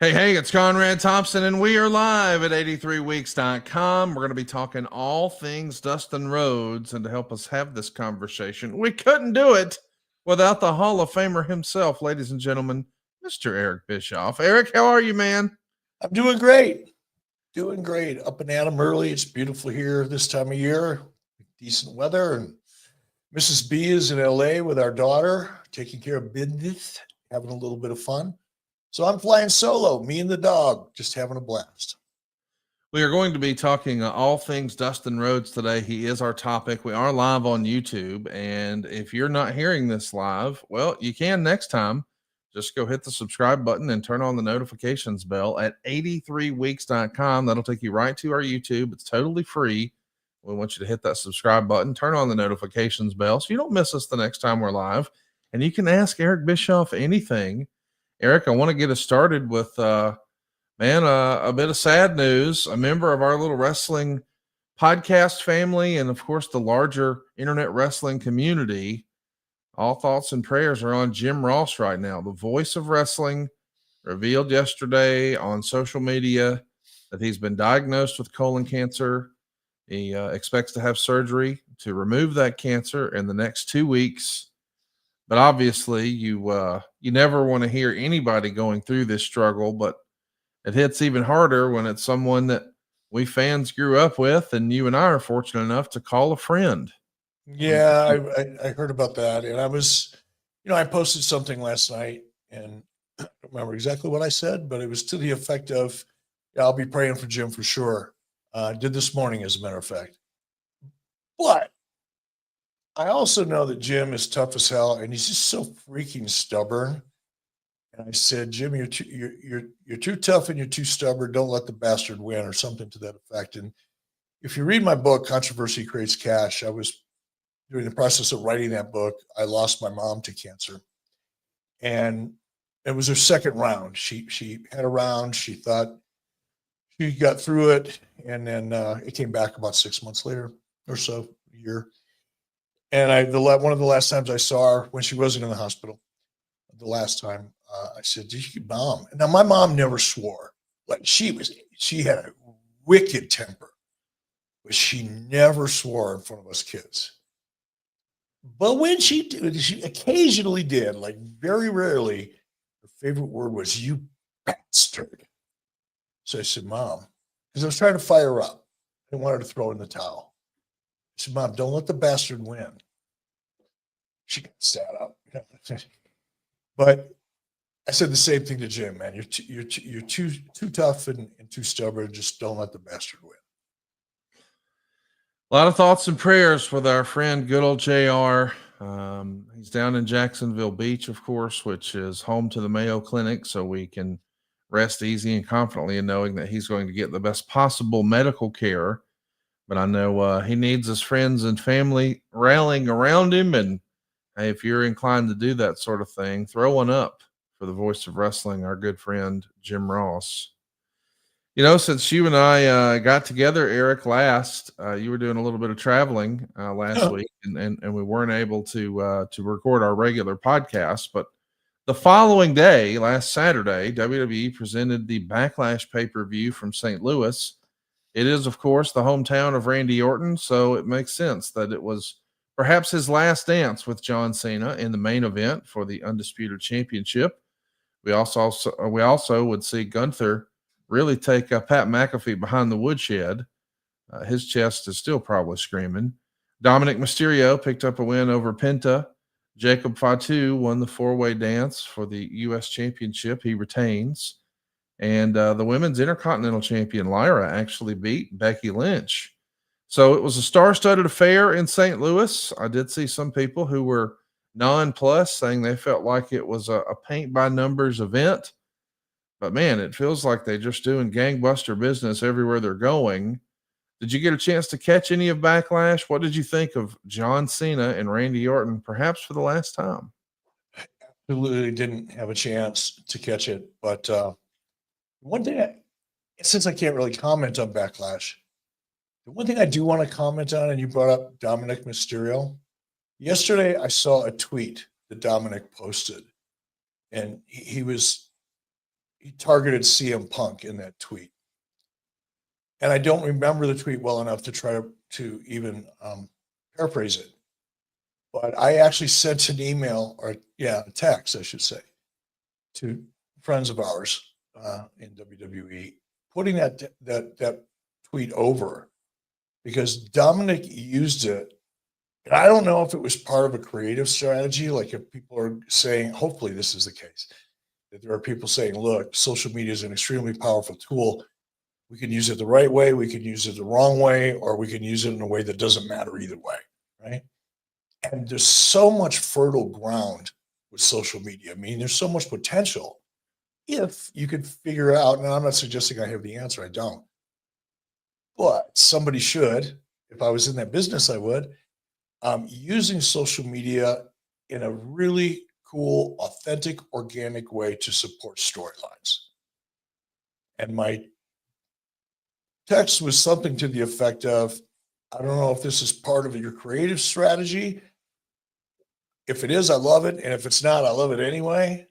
Hey, it's Conrad Thompson, and we are live at 83weeks.com. We're going to be talking all things Dustin Rhodes, and to help us have this conversation, we couldn't do it without the Hall of Famer himself, ladies and gentlemen, Mr. Eric Bischoff. Eric, how are you, man? I'm doing great. Doing great. Up and at 'em early. It's beautiful here this time of year. Decent weather. And Mrs. B is in LA with our daughter, taking care of business, having a little bit of fun. So I'm flying solo, me and the dog, just having a blast. We are going to be talking all things Dustin Rhodes today. He is our topic. We are live on YouTube. And if you're not hearing this live, well, you can next time. Just go hit the subscribe button and turn on the notifications bell at 83weeks.com. That'll take you right to our YouTube. It's totally free. We want you to hit that subscribe button, turn on the notifications bell so you don't miss us the next time we're live. And you can ask Eric Bischoff anything. Eric, I want to get us started with a bit of sad news. A member of our little wrestling podcast family, and of course the larger internet wrestling community, all thoughts and prayers are on Jim Ross right now. The voice of wrestling revealed yesterday on social media that he's been diagnosed with colon cancer. He expects to have surgery to remove that cancer in the next 2 weeks. But obviously, you never want to hear anybody going through this struggle, but it hits even harder when it's someone that we fans grew up with, and you and I are fortunate enough to call a friend. Yeah, I heard about that. And I posted something last night, and I don't remember exactly what I said, but it was to the effect of, yeah, I'll be praying for Jim for sure. Did this morning, as a matter of fact. But I also know that Jim is tough as hell, and he's just so freaking stubborn. And I said, Jim, you're too tough and you're too stubborn. Don't let the bastard win, or something to that effect. And if you read my book, Controversy Creates Cash, I was during the process of writing that book. I lost my mom to cancer, and it was her second round. She had a round. She thought she got through it, and then it came back about 6 months later or so, a year. And one of the last times I saw her, when she wasn't in the hospital, the last time, I said, "Did you mom?" Now my mom never swore. Like she had a wicked temper, but she never swore in front of us kids. But when she occasionally did, like very rarely, her favorite word was "you bastard." So I said, "Mom," because I was trying to fire her up. I didn't want her to throw in the towel. I said, "Mom, don't let the bastard win." She got sat up. But I said the same thing to Jim, man. You're too tough and too stubborn. Just don't let the bastard win. A lot of thoughts and prayers with our friend, good old JR. He's down in Jacksonville Beach, of course, which is home to the Mayo Clinic, so we can rest easy and confidently in knowing that he's going to get the best possible medical care. But I know he needs his friends and family rallying around him. And hey, if you're inclined to do that sort of thing, throw one up for the voice of wrestling, our good friend, Jim Ross. You know, since you and I got together, Eric, last, you were doing a little bit of traveling last week, and we weren't able to record our regular podcast. But the following day, last Saturday, WWE presented the Backlash pay-per-view from St. Louis. It is, of course, the hometown of Randy Orton, so it makes sense that it was perhaps his last dance with John Cena in the main event for the Undisputed Championship. We also would see Gunther really take Pat McAfee behind the woodshed. His chest is still probably screaming. Dominik Mysterio picked up a win over Penta. Jacob Fatu won the four-way dance for the U.S. Championship. He retains. And the women's Intercontinental Champion, Lyra, actually beat Becky Lynch. So it was a star-studded affair in St. Louis. I did see some people who were nonplussed, saying they felt like it was a paint-by-numbers event. But, man, it feels like they're just doing gangbuster business everywhere they're going. Did you get a chance to catch any of Backlash? What did you think of John Cena and Randy Orton, perhaps for the last time? Absolutely didn't have a chance to catch it. But one thing, since I can't really comment on Backlash, the one thing I do want to comment on, and you brought up Dominik Mysterio. Yesterday, I saw a tweet that Dominik posted, and he was he targeted CM Punk in that tweet. And I don't remember the tweet well enough to try to even paraphrase it. But I actually sent an email, or a text, I should say, to friends of ours in WWE, putting that tweet over, because Dominik used it. And I don't know if it was part of a creative strategy, like if people are saying, hopefully this is the case, that there are people saying, look, social media is an extremely powerful tool. We can use it the right way, we can use it the wrong way, or we can use it in a way that doesn't matter either way, right? And there's so much fertile ground with social media. I mean, there's so much potential if you could figure out, and I'm not suggesting I have the answer, I don't, but somebody should. If I was in that business, I would. Using social media in a really cool, authentic, organic way to support storylines. And my text was something to the effect of, I don't know if this is part of your creative strategy. If it is, I love it. And if it's not, I love it anyway.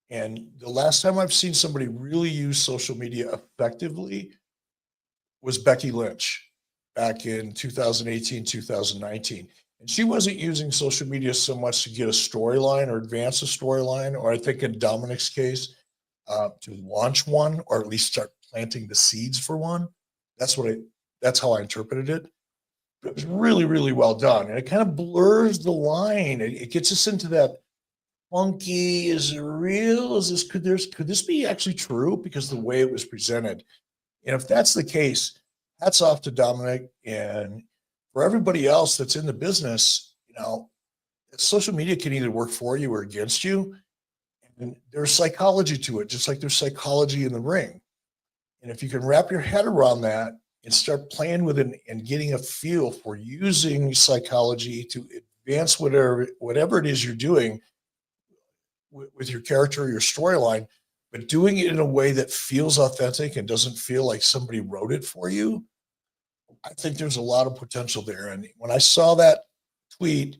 And the last time I've seen somebody really use social media effectively was Becky Lynch back in 2018, 2019. And she wasn't using social media so much to get a storyline or advance a storyline, or I think in Dominik's case, to launch one, or at least start planting the seeds for one. That's how I interpreted it. But it was really, really well done. And it kind of blurs the line. It gets us into that funky, is it real? Could this be actually true? Because the way it was presented. And if that's the case, hats off to Dominik. And for everybody else that's in the business, social media can either work for you or against you. And there's psychology to it, just like there's psychology in the ring. And if you can wrap your head around that and start playing with it and getting a feel for using psychology to advance whatever it is you're doing with your character or your storyline, but doing it in a way that feels authentic and doesn't feel like somebody wrote it for you, I think there's a lot of potential there. And when I saw that tweet,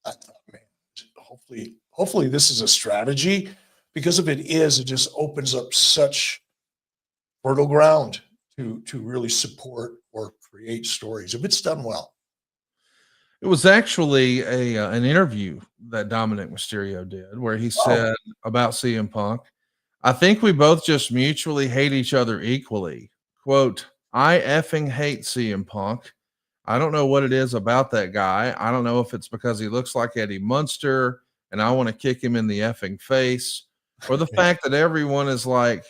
I thought, man, hopefully this is a strategy, because if it is, it just opens up such fertile ground to really support or create stories if it's done well. It was actually an interview that Dominik Mysterio did where he said about CM Punk, I think we both just mutually hate each other equally. Quote, I effing hate CM Punk. I don't know what it is about that guy. I don't know if it's because he looks like Eddie Munster and I want to kick him in the effing face, or the fact that everyone is like,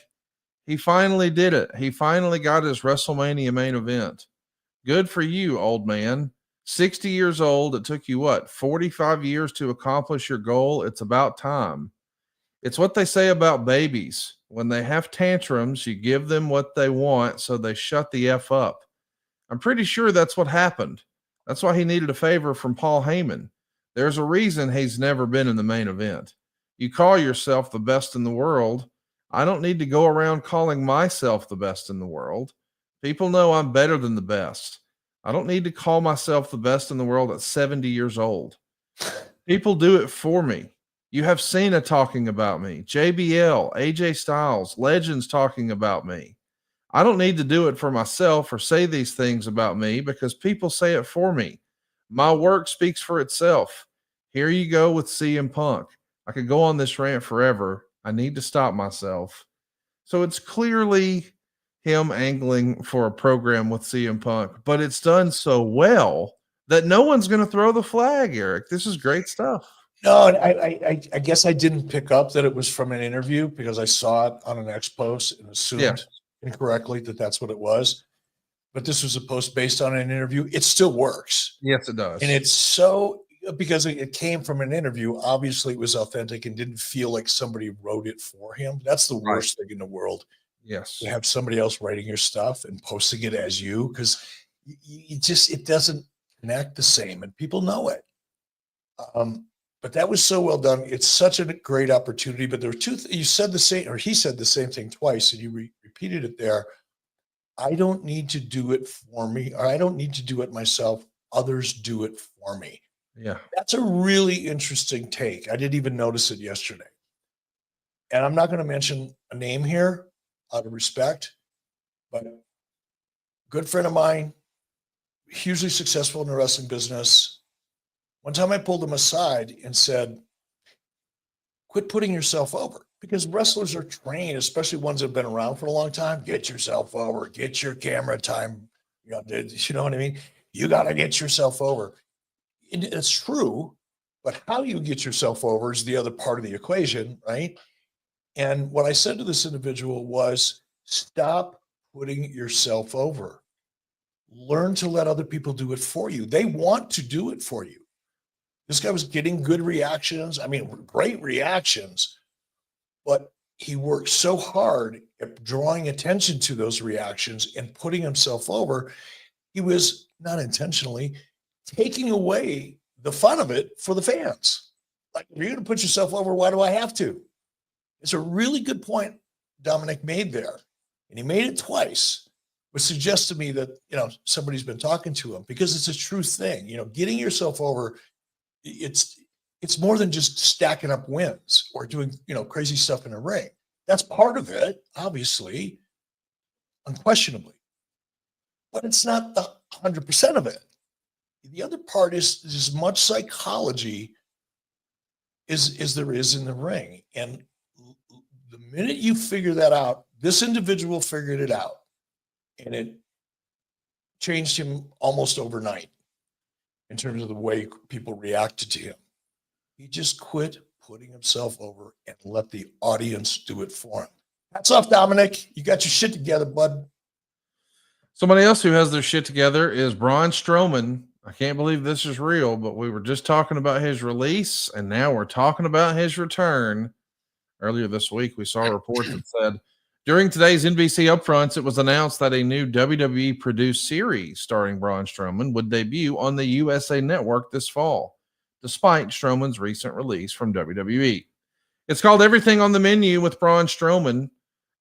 he finally did it. He finally got his WrestleMania main event. Good for you, old man. 60 years old. It took you 45 years to accomplish your goal. It's about time. It's what they say about babies. When they have tantrums, you give them what they want, so they shut the F up. I'm pretty sure that's what happened. That's why he needed a favor from Paul Heyman. There's a reason he's never been in the main event. You call yourself the best in the world. I don't need to go around calling myself the best in the world. People know I'm better than the best. I don't need to call myself the best in the world at 70 years old. People do it for me. You have Cena talking about me, JBL, AJ Styles, legends talking about me. I don't need to do it for myself or say these things about me, because people say it for me. My work speaks for itself. Here you go with CM Punk. I could go on this rant forever. I need to stop myself. So it's clearly him angling for a program with CM Punk, but it's done so well that no one's going to throw the flag, Eric. This is great stuff. No, and I guess I didn't pick up that it was from an interview, because I saw it on an X post and assumed incorrectly that that's what it was. But this was a post based on an interview. It still works. Yes, it does. And it's so, because it came from an interview, obviously it was authentic and didn't feel like somebody wrote it for him. That's the worst thing in the world. Yes. To have somebody else writing your stuff and posting it as you, because it doesn't connect the same, and people know it. But that was so well done. It's such a great opportunity. But there were you said the same, or he said the same thing twice, and you repeated it there. I don't need to do it for me, or I don't need to do it myself. Others do it for me. Yeah. That's a really interesting take. I didn't even notice it yesterday. and I'm not going to mention a name here out of respect, but good friend of mine, hugely successful in the wrestling business. One time I pulled him aside and said, quit putting yourself over, because wrestlers are trained, especially ones that have been around for a long time. Get yourself over, get your camera time. You know what I mean? You got to get yourself over. And it's true, but how you get yourself over is the other part of the equation, right? And what I said to this individual was, stop putting yourself over. Learn to let other people do it for you. They want to do it for you. This guy was getting good reactions. I mean, great reactions, but he worked so hard at drawing attention to those reactions and putting himself over. He was not intentionally taking away the fun of it for the fans. Like, if you're going to put yourself over, why do I have to? It's a really good point Dominik made there. And he made it twice, which suggests to me that, somebody's been talking to him, because it's a true thing. Getting yourself over, it's more than just stacking up wins or doing, crazy stuff in a ring. That's part of it, obviously, unquestionably, but it's not the 100% of it. The other part is as much psychology as there is in the ring. And the minute you figure that out, this individual figured it out, and it changed him almost overnight in terms of the way people reacted to him. He just quit putting himself over and let the audience do it for him. Hats off, Dominik. You got your shit together, bud. Somebody else who has their shit together is Braun Strowman. I can't believe this is real, but we were just talking about his release, and now we're talking about his return. Earlier this week, we saw a report that said, during today's NBC upfronts, it was announced that a new WWE produced series starring Braun Strowman would debut on the USA Network this fall, despite Strowman's recent release from WWE. It's called Everything on the Menu with Braun Strowman.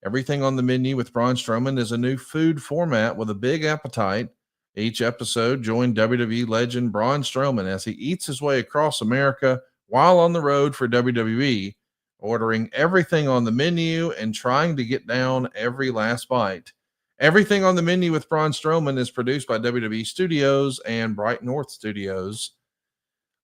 Everything on the Menu with Braun Strowman is a new food format with a big appetite. Each episode joined WWE legend Braun Strowman as he eats his way across America while on the road for WWE, ordering everything on the menu and trying to get down every last bite. Everything on the Menu with Braun Strowman is produced by WWE Studios and Bright North Studios.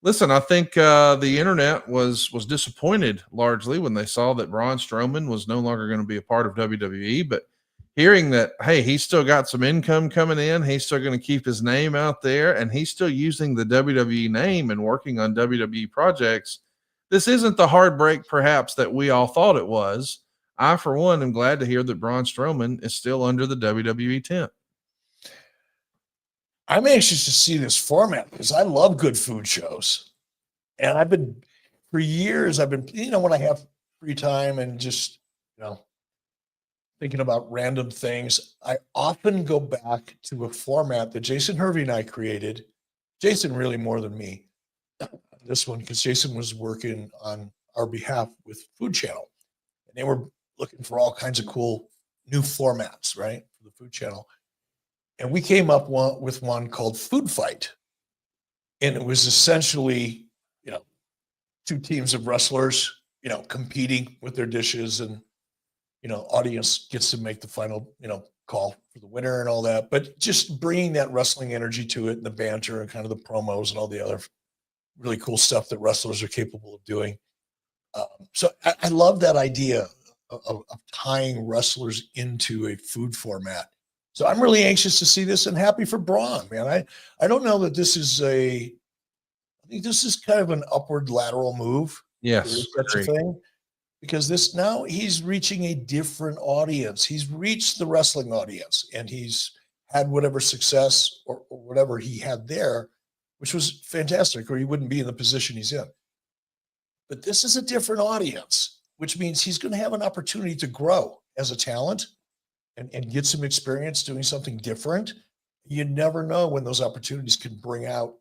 Listen, I think the internet was disappointed largely when they saw that Braun Strowman was no longer going to be a part of WWE, but hearing that, hey, he's still got some income coming in, he's still going to keep his name out there, and he's still using the WWE name and working on WWE projects, this isn't the heartbreak perhaps that we all thought it was. I, for one, am glad to hear that Braun Strowman is still under the WWE tent. I'm anxious to see this format because I love good food shows. And for years, when I have free time and just, thinking about random things, I often go back to a format that Jason Hervey and I created. Jason really more than me. This one, because Jason was working on our behalf with Food Channel, and they were looking for all kinds of cool new formats, right, for the Food Channel. And we came up with one called Food Fight, and it was essentially, two teams of wrestlers, competing with their dishes, and audience gets to make the final, call for the winner and all that. But just bringing that wrestling energy to it, and the banter and kind of the promos and all the other really cool stuff that wrestlers are capable of doing. So I love that idea of tying wrestlers into a food format. So I'm really anxious to see this and happy for Braun, man. I don't know that this is I think this is kind of an upward lateral move. Yes. Such a thing. Because now he's reaching a different audience. He's reached the wrestling audience, and he's had whatever success or whatever he had there, which was fantastic, or he wouldn't be in the position he's in. But this is a different audience, which means he's going to have an opportunity to grow as a talent and get some experience doing something different. You never know when those opportunities can bring out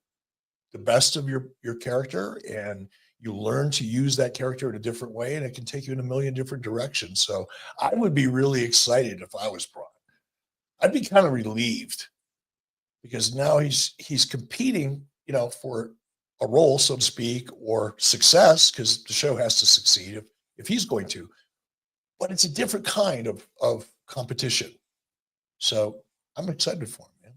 the best of your character, and you learn to use that character in a different way, and it can take you in a million different directions. So I would be really excited if I was Braun. I'd be kind of relieved, because now he's competing, for a role, so to speak, or success, because the show has to succeed if he's going to. but it's a different kind of competition. So I'm excited for him, man.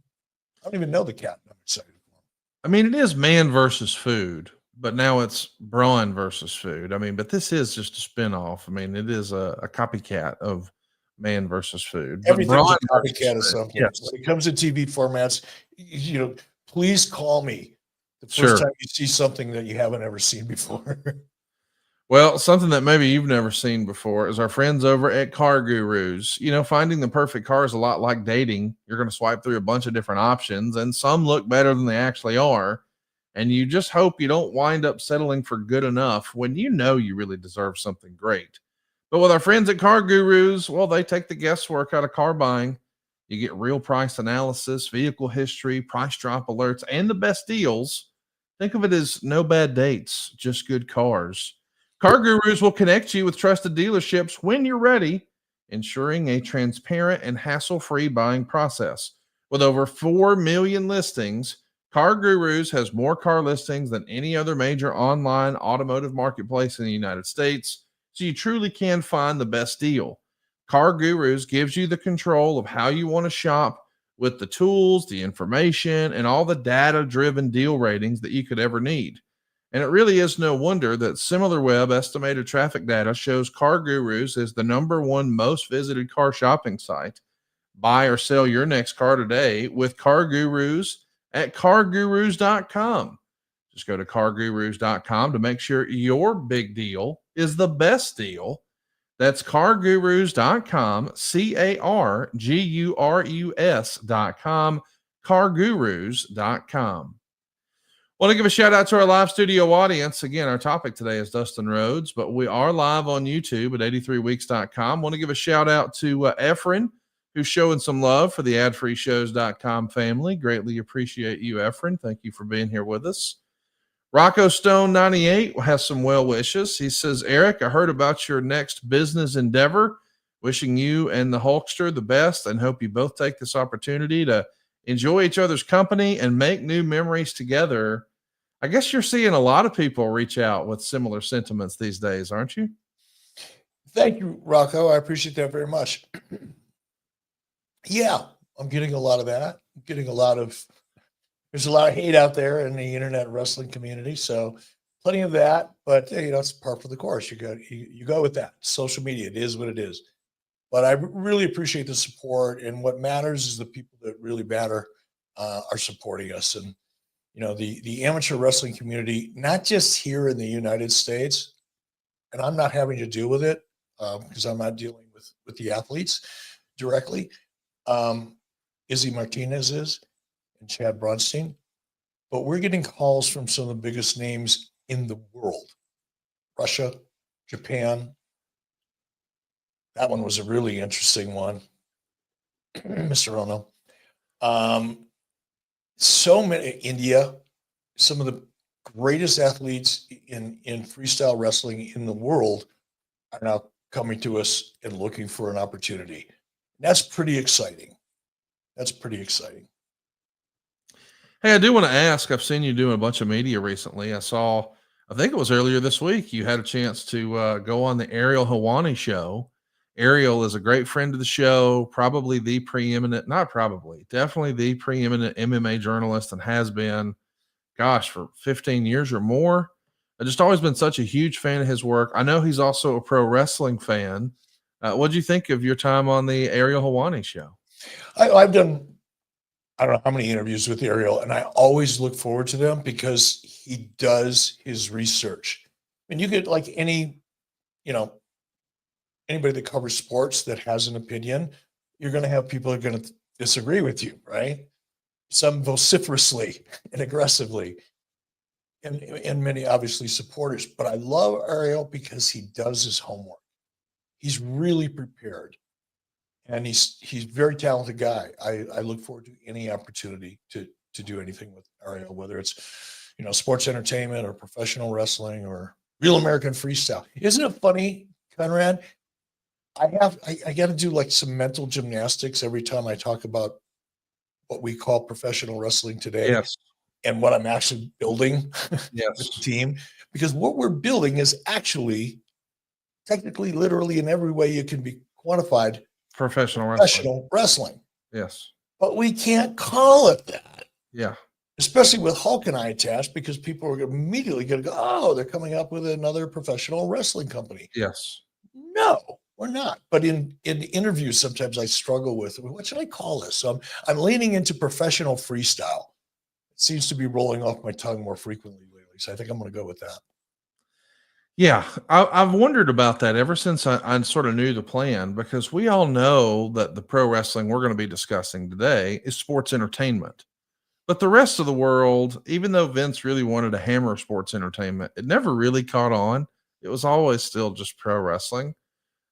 I don't even know the cat. I'm excited for him. I mean, it is man versus food, but now it's Braun versus food. I mean, but this is just a spinoff. I mean, it is a copycat of man versus food. But Everything's Braun a versus copycat of food, something. yes, When it comes to TV formats, please call me the first sure. time you see something that you haven't ever seen before. Well, something that maybe you've never seen before is our friends over at CarGurus. Finding the perfect car is a lot like dating. You're going to swipe through a bunch of different options, and some look better than they actually are. And you just hope you don't wind up settling for good enough when you know you really deserve something great. But with our friends at CarGurus, well, they take the guesswork out of car buying. You get real price analysis, vehicle history, price drop alerts, and the best deals. Think of it as no bad dates, just good cars. CarGurus will connect you with trusted dealerships when you're ready, ensuring a transparent and hassle-free buying process. With over 4 million listings, CarGurus has more car listings than any other major online automotive marketplace in the United States, so you truly can find the best deal. CarGurus gives you the control of how you want to shop with the tools, the information, and all the data-driven deal ratings that you could ever need. And it really is no wonder that SimilarWeb estimated traffic data shows CarGurus is the #1 most visited car shopping site. Buy or sell your next car today with CarGurus at CarGurus.com. Just go to CarGurus.com to make sure your big deal is the best deal. That's CarGurus.com, CarGurus.com, CarGurus.com. Want to give a shout out to our live studio audience. Again, our topic today is Dustin Rhodes, but we are live on YouTube at 83weeks.com. Want to give a shout out to Efren, who's showing some love for the adfreeshows.com family. Greatly appreciate you, Efren. Thank you for being here with us. Rocco Stone 98 has some well wishes. He says, Eric, I heard about your next business endeavor. Wishing you and the Hulkster the best, and hope you both take this opportunity to enjoy each other's company and make new memories together. I guess you're seeing a lot of people reach out with similar sentiments these days, aren't you? Thank you, Rocco. I appreciate that very much. Yeah, I'm getting a lot of that. I'm getting there's a lot of hate out there in the internet wrestling community. So plenty of that, but it's par for the course. You go with that. Social media, it is what it is. But I really appreciate the support, and what matters is the people that really matter are supporting us. And the amateur wrestling community, not just here in the United States, and I'm not having to deal with it because I'm not dealing with the athletes directly. Izzy Martinez is, and Chad Bronstein, but we're getting calls from some of the biggest names in the world: Russia, Japan. That one was a really interesting one, Mr. Ono. So many, India, some of the greatest athletes in freestyle wrestling in the world are now coming to us and looking for an opportunity. That's pretty exciting. That's pretty exciting. Hey, I do want to ask, I've seen you doing a bunch of media recently. I think it was earlier this week, you had a chance to go on the Ariel Helwani show. Ariel is a great friend of the show, probably the preeminent, not probably, definitely the preeminent MMA journalist, and has been, for 15 years or more. I've just always been such a huge fan of his work. I know he's also a pro wrestling fan. What did you think of your time on the Ariel Helwani show? I've done, I don't know how many interviews with Ariel, and I always look forward to them because he does his research. And you get like anybody that covers sports that has an opinion, you're going to have people that are going to disagree with you, right? Some vociferously and aggressively, and many obviously supporters. But I love Ariel because he does his homework. He's really prepared, and he's a very talented guy. I look forward to any opportunity to do anything with Ariel, whether it's sports entertainment or professional wrestling or real American freestyle. Isn't it funny, Conrad? I got to do like some mental gymnastics every time I talk about what we call professional wrestling today. Yes. And what I'm actually building Yes. with the team, because what we're building is actually technically, literally, in every way you can be quantified, Professional wrestling. professional wrestling. Yes. But we can't call it that. Yeah. Especially with Hulk and I attached, because people are immediately going to go, oh, they're coming up with another professional wrestling company. Yes. No, we're not. But in interviews, sometimes I struggle with, what should I call this? So I'm leaning into professional freestyle. It seems to be rolling off my tongue more frequently lately. So I think I'm going to go with that. Yeah, I've wondered about that ever since I sort of knew the plan, because we all know that the pro wrestling we're going to be discussing today is sports entertainment. But the rest of the world, even though Vince really wanted to hammer sports entertainment, it never really caught on. It was always still just pro wrestling.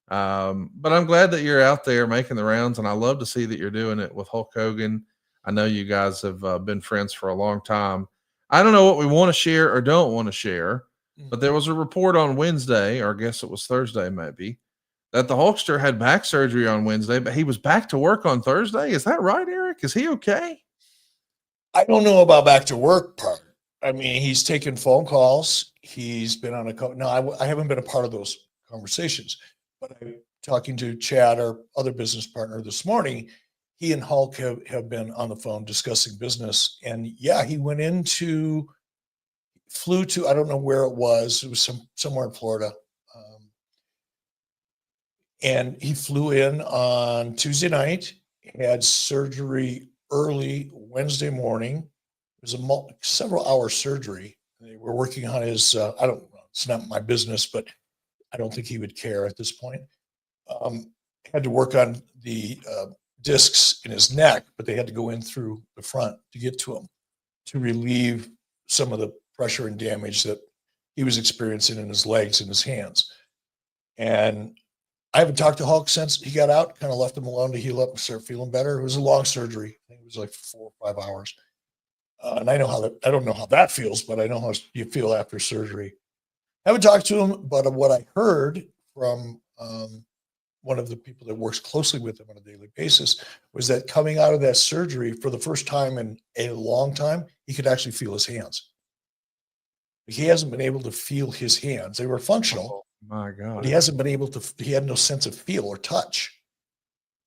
But I'm glad that you're out there making the rounds, and I love to see that you're doing it with Hulk Hogan. I know you guys have been friends for a long time. I don't know what we want to share or don't want to share, but there was a report on Wednesday, or I guess it was Thursday maybe, that the Hulkster had back surgery on Wednesday, but he was back to work on Thursday. Is that right, Eric? Is he okay? I don't know about back to work part. I mean, he's taken phone calls. He's been on I haven't been a part of those conversations, but I'm talking to Chad, our other business partner, this morning. He and Hulk have been on the phone discussing business. And yeah, he flew to, I don't know where it was somewhere in Florida. And he flew in on Tuesday night, had surgery early Wednesday morning. It was a several hour surgery. They were working on his, it's not my business, but I don't think he would care at this point. Had to work on the discs in his neck, but they had to go in through the front to get to him to relieve some of the pressure and damage that he was experiencing in his legs and his hands. And I haven't talked to Hulk since he got out, kind of left him alone to heal up and start feeling better. It was a long surgery. I think it was like 4 or 5 hours. And I don't know how that feels, but I know how you feel after surgery. I haven't talked to him, but what I heard from one of the people that works closely with him on a daily basis was that coming out of that surgery for the first time in a long time, he could actually feel his hands. He hasn't been able to feel his hands. They were functional. Oh, my God. But he hasn't been able to, he had no sense of feel or touch,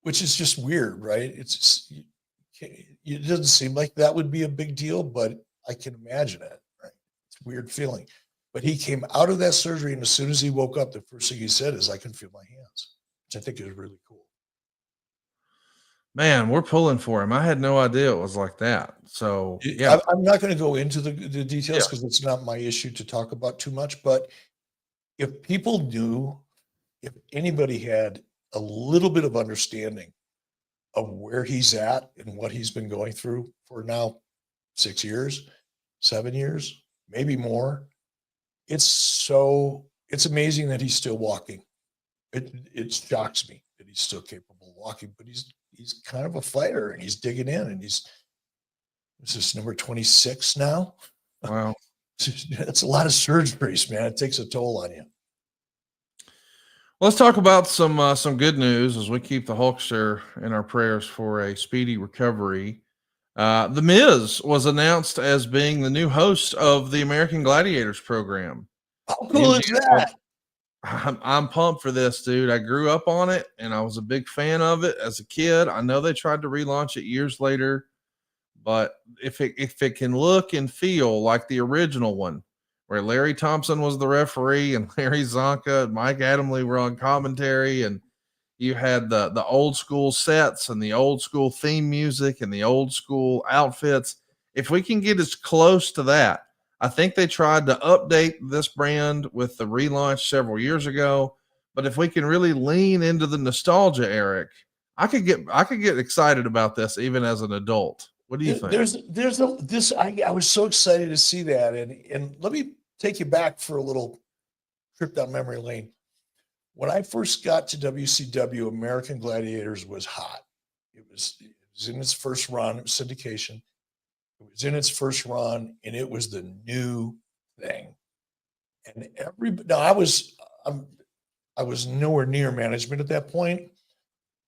which is just weird, right? It doesn't seem like that would be a big deal, but I can imagine it, right? It's a weird feeling. But he came out of that surgery, and as soon as he woke up, the first thing he said is, I can feel my hands, which I think is really cool. Man, we're pulling for him. I had no idea it was like that. So, yeah. I'm not going to go into the details because it's not my issue to talk about too much. But if people knew, if anybody had a little bit of understanding of where he's at and what he's been going through for now 6 years, 7 years, maybe more, it's amazing that he's still walking. It shocks me that he's still capable of walking, but he's kind of a fighter, and he's digging in, and this is number 26 now. Wow. That's a lot of surgeries, man. It takes a toll on you. Let's talk about some good news as we keep the Hulkster in our prayers for a speedy recovery. The Miz was announced as being the new host of the American Gladiators program. How cool is that? I'm pumped for this, dude. I grew up on it, and I was a big fan of it as a kid. I know they tried to relaunch it years later, but if it can look and feel like the original one, where Larry Thompson was the referee and Larry Zonka and Mike Adamle were on commentary, and you had the old school sets and the old school theme music and the old school outfits. If we can get as close to that, I think they tried to update this brand with the relaunch several years ago, but if we can really lean into the nostalgia, Eric, I could get excited about this even as an adult. What do you think? I was so excited to see that. And let me take you back for a little trip down memory lane. When I first got to WCW, American Gladiators was hot. It was in its first run. It was syndication. It was in its first run, and it was the new thing. And I was nowhere near management at that point,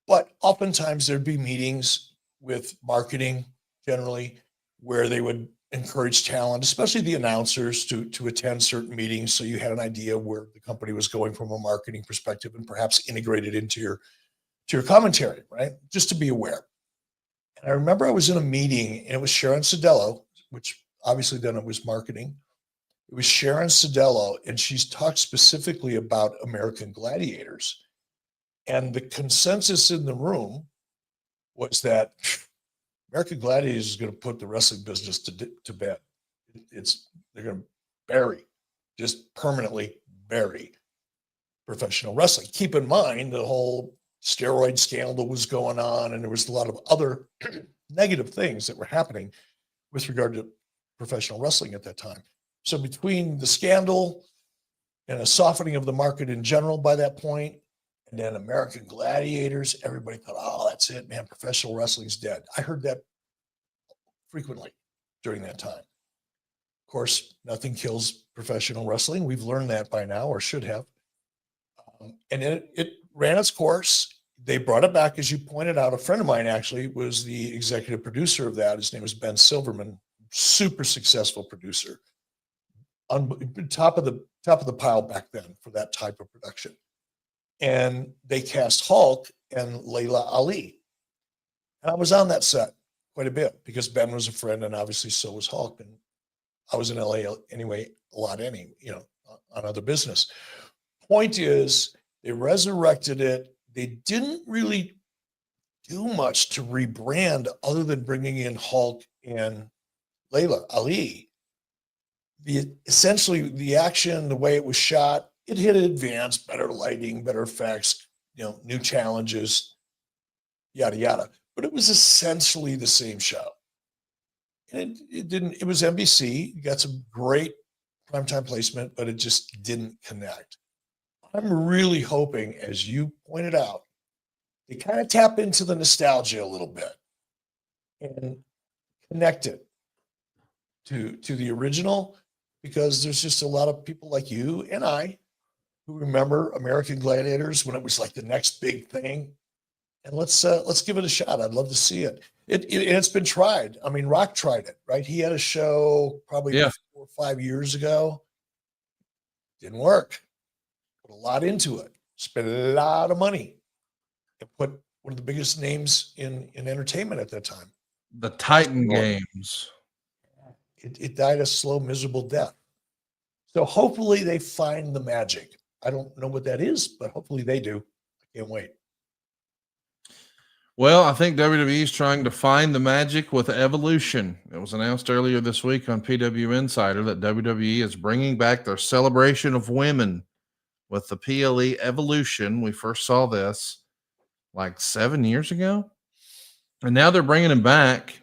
but oftentimes there'd be meetings with marketing generally where they would encourage talent, especially the announcers, to attend certain meetings, so you had an idea where the company was going from a marketing perspective, and perhaps integrate it into your commentary, right? Just to be aware. And I remember I was in a meeting, and it was Sharon Sadello, which obviously then it was marketing. It was Sharon Sadello, and she's talked specifically about American Gladiators. And the consensus in the room was that American Gladiators is going to put the wrestling business to bed. They're going to just permanently bury professional wrestling. Keep in mind the whole steroid scandal was going on, and there was a lot of other negative things that were happening with regard to professional wrestling at that time. So between the scandal and a softening of the market in general by that point, and then American Gladiators, everybody thought, oh, that's it, man, professional wrestling's dead. I heard that frequently during that time. Of course, nothing kills professional wrestling. We've learned that by now, or should have. And it ran its course. They brought it back, as you pointed out. A friend of mine actually was the executive producer of that. His name was Ben Silverman, super successful producer. Top of the pile back then for that type of production. And they cast Hulk and Layla Ali. And I was on that set quite a bit because Ben was a friend, and obviously so was Hulk. And I was in LA anyway, a lot on other business. Point is, they resurrected it. They didn't really do much to rebrand other than bringing in Hulk and Layla Ali. Essentially, the action, the way it was shot, it had advanced, better lighting, better effects, new challenges, yada, yada. But it was essentially the same show. And it was NBC, got some great primetime placement, but it just didn't connect. I'm really hoping, as you pointed out, they kind of tap into the nostalgia a little bit and connect it to the original, because there's just a lot of people like you and I who remember American Gladiators when it was like the next big thing. And let's give it a shot. I'd love to see it. It's been tried. I mean, Rock tried it, right? He had a show probably 4 or 5 years ago. Didn't work. Put a lot into it. Spent a lot of money. And put one of the biggest names in entertainment at that time. The Titan Games. It died a slow, miserable death. So hopefully they find the magic. I don't know what that is, but hopefully they do. I can't wait. Well, I think WWE is trying to find the magic with Evolution. It was announced earlier this week on PW Insider that WWE is bringing back their celebration of women with the PLE Evolution. We first saw this like 7 years ago, and now they're bringing them back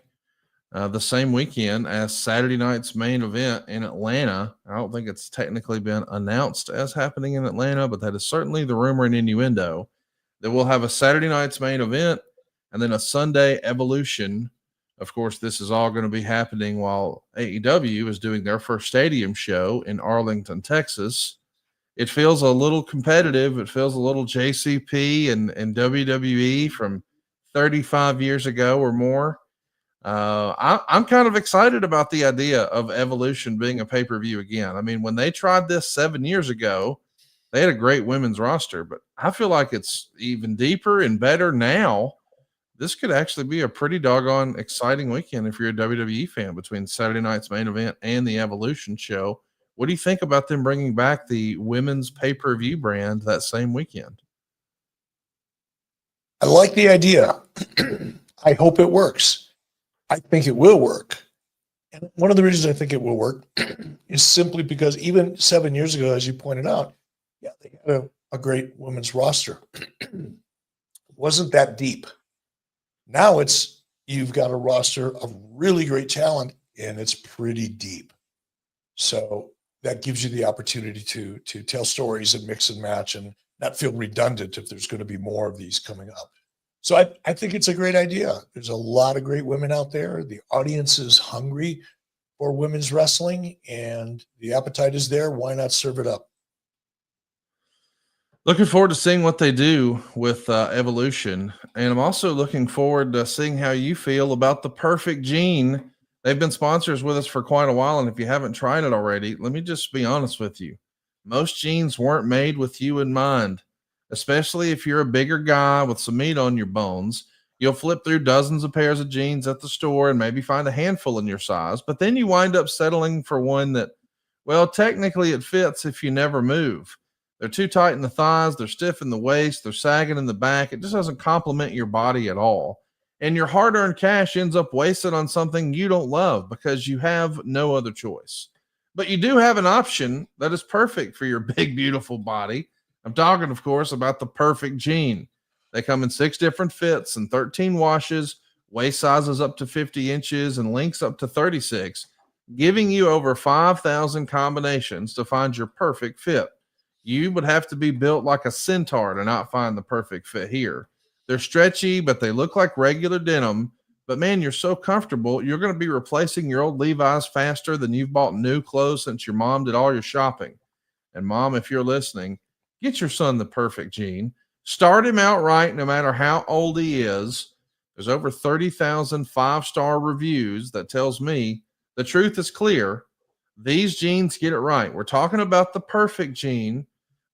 the same weekend as Saturday night's main event in Atlanta. I don't think it's technically been announced as happening in Atlanta, but that is certainly the rumor and innuendo that we'll have a Saturday night's main event and then a Sunday Evolution. Of course, this is all going to be happening while AEW is doing their first stadium show in Arlington, Texas. It feels a little competitive. It feels a little JCP and WWE from 35 years ago or more. I'm kind of excited about the idea of Evolution being a pay-per-view again. I mean, when they tried this 7 years ago, they had a great women's roster, but I feel like it's even deeper and better now. This could actually be a pretty doggone exciting weekend if you're a WWE fan between Saturday night's main event and the Evolution show. What do you think about them bringing back the women's pay-per-view brand that same weekend? I like the idea. I hope it works. I think it will work. And one of the reasons I think it will work is simply because even 7 years ago, as you pointed out, yeah, they had a great women's roster. It wasn't that deep. Now you've got a roster of really great talent, and it's pretty deep. So that gives you the opportunity to tell stories and mix and match and not feel redundant if there's going to be more of these coming up. So I think it's a great idea. There's a lot of great women out there. The audience is hungry for women's wrestling, and the appetite is there. Why not serve it up? Looking forward to seeing what they do with Evolution. And I'm also looking forward to seeing how you feel about the Perfect Gene They've been sponsors with us for quite a while. And if you haven't tried it already, let me just be honest with you. Most jeans weren't made with you in mind, especially if you're a bigger guy with some meat on your bones. You'll flip through dozens of pairs of jeans at the store and maybe find a handful in your size, but then you wind up settling for one that, well, technically it fits if you never move. They're too tight in the thighs, they're stiff in the waist, they're sagging in the back. It just doesn't complement your body at all. And your hard earned cash ends up wasted on something you don't love because you have no other choice. But you do have an option that is perfect for your big, beautiful body. I'm talking, of course, about the perfect jean. They come in 6 different fits and 13 washes, waist sizes up to 50 inches, and lengths up to 36, giving you over 5,000 combinations to find your perfect fit. You would have to be built like a centaur to not find the perfect fit here. They're stretchy, but they look like regular denim. But man, you're so comfortable, you're going to be replacing your old Levi's faster than you've bought new clothes since your mom did all your shopping. And mom, if you're listening, get your son the perfect jean. Start him out right, no matter how old he is. There's over 30,000 5-star reviews that tells me the truth is clear. These jeans get it right. We're talking about the perfect jean.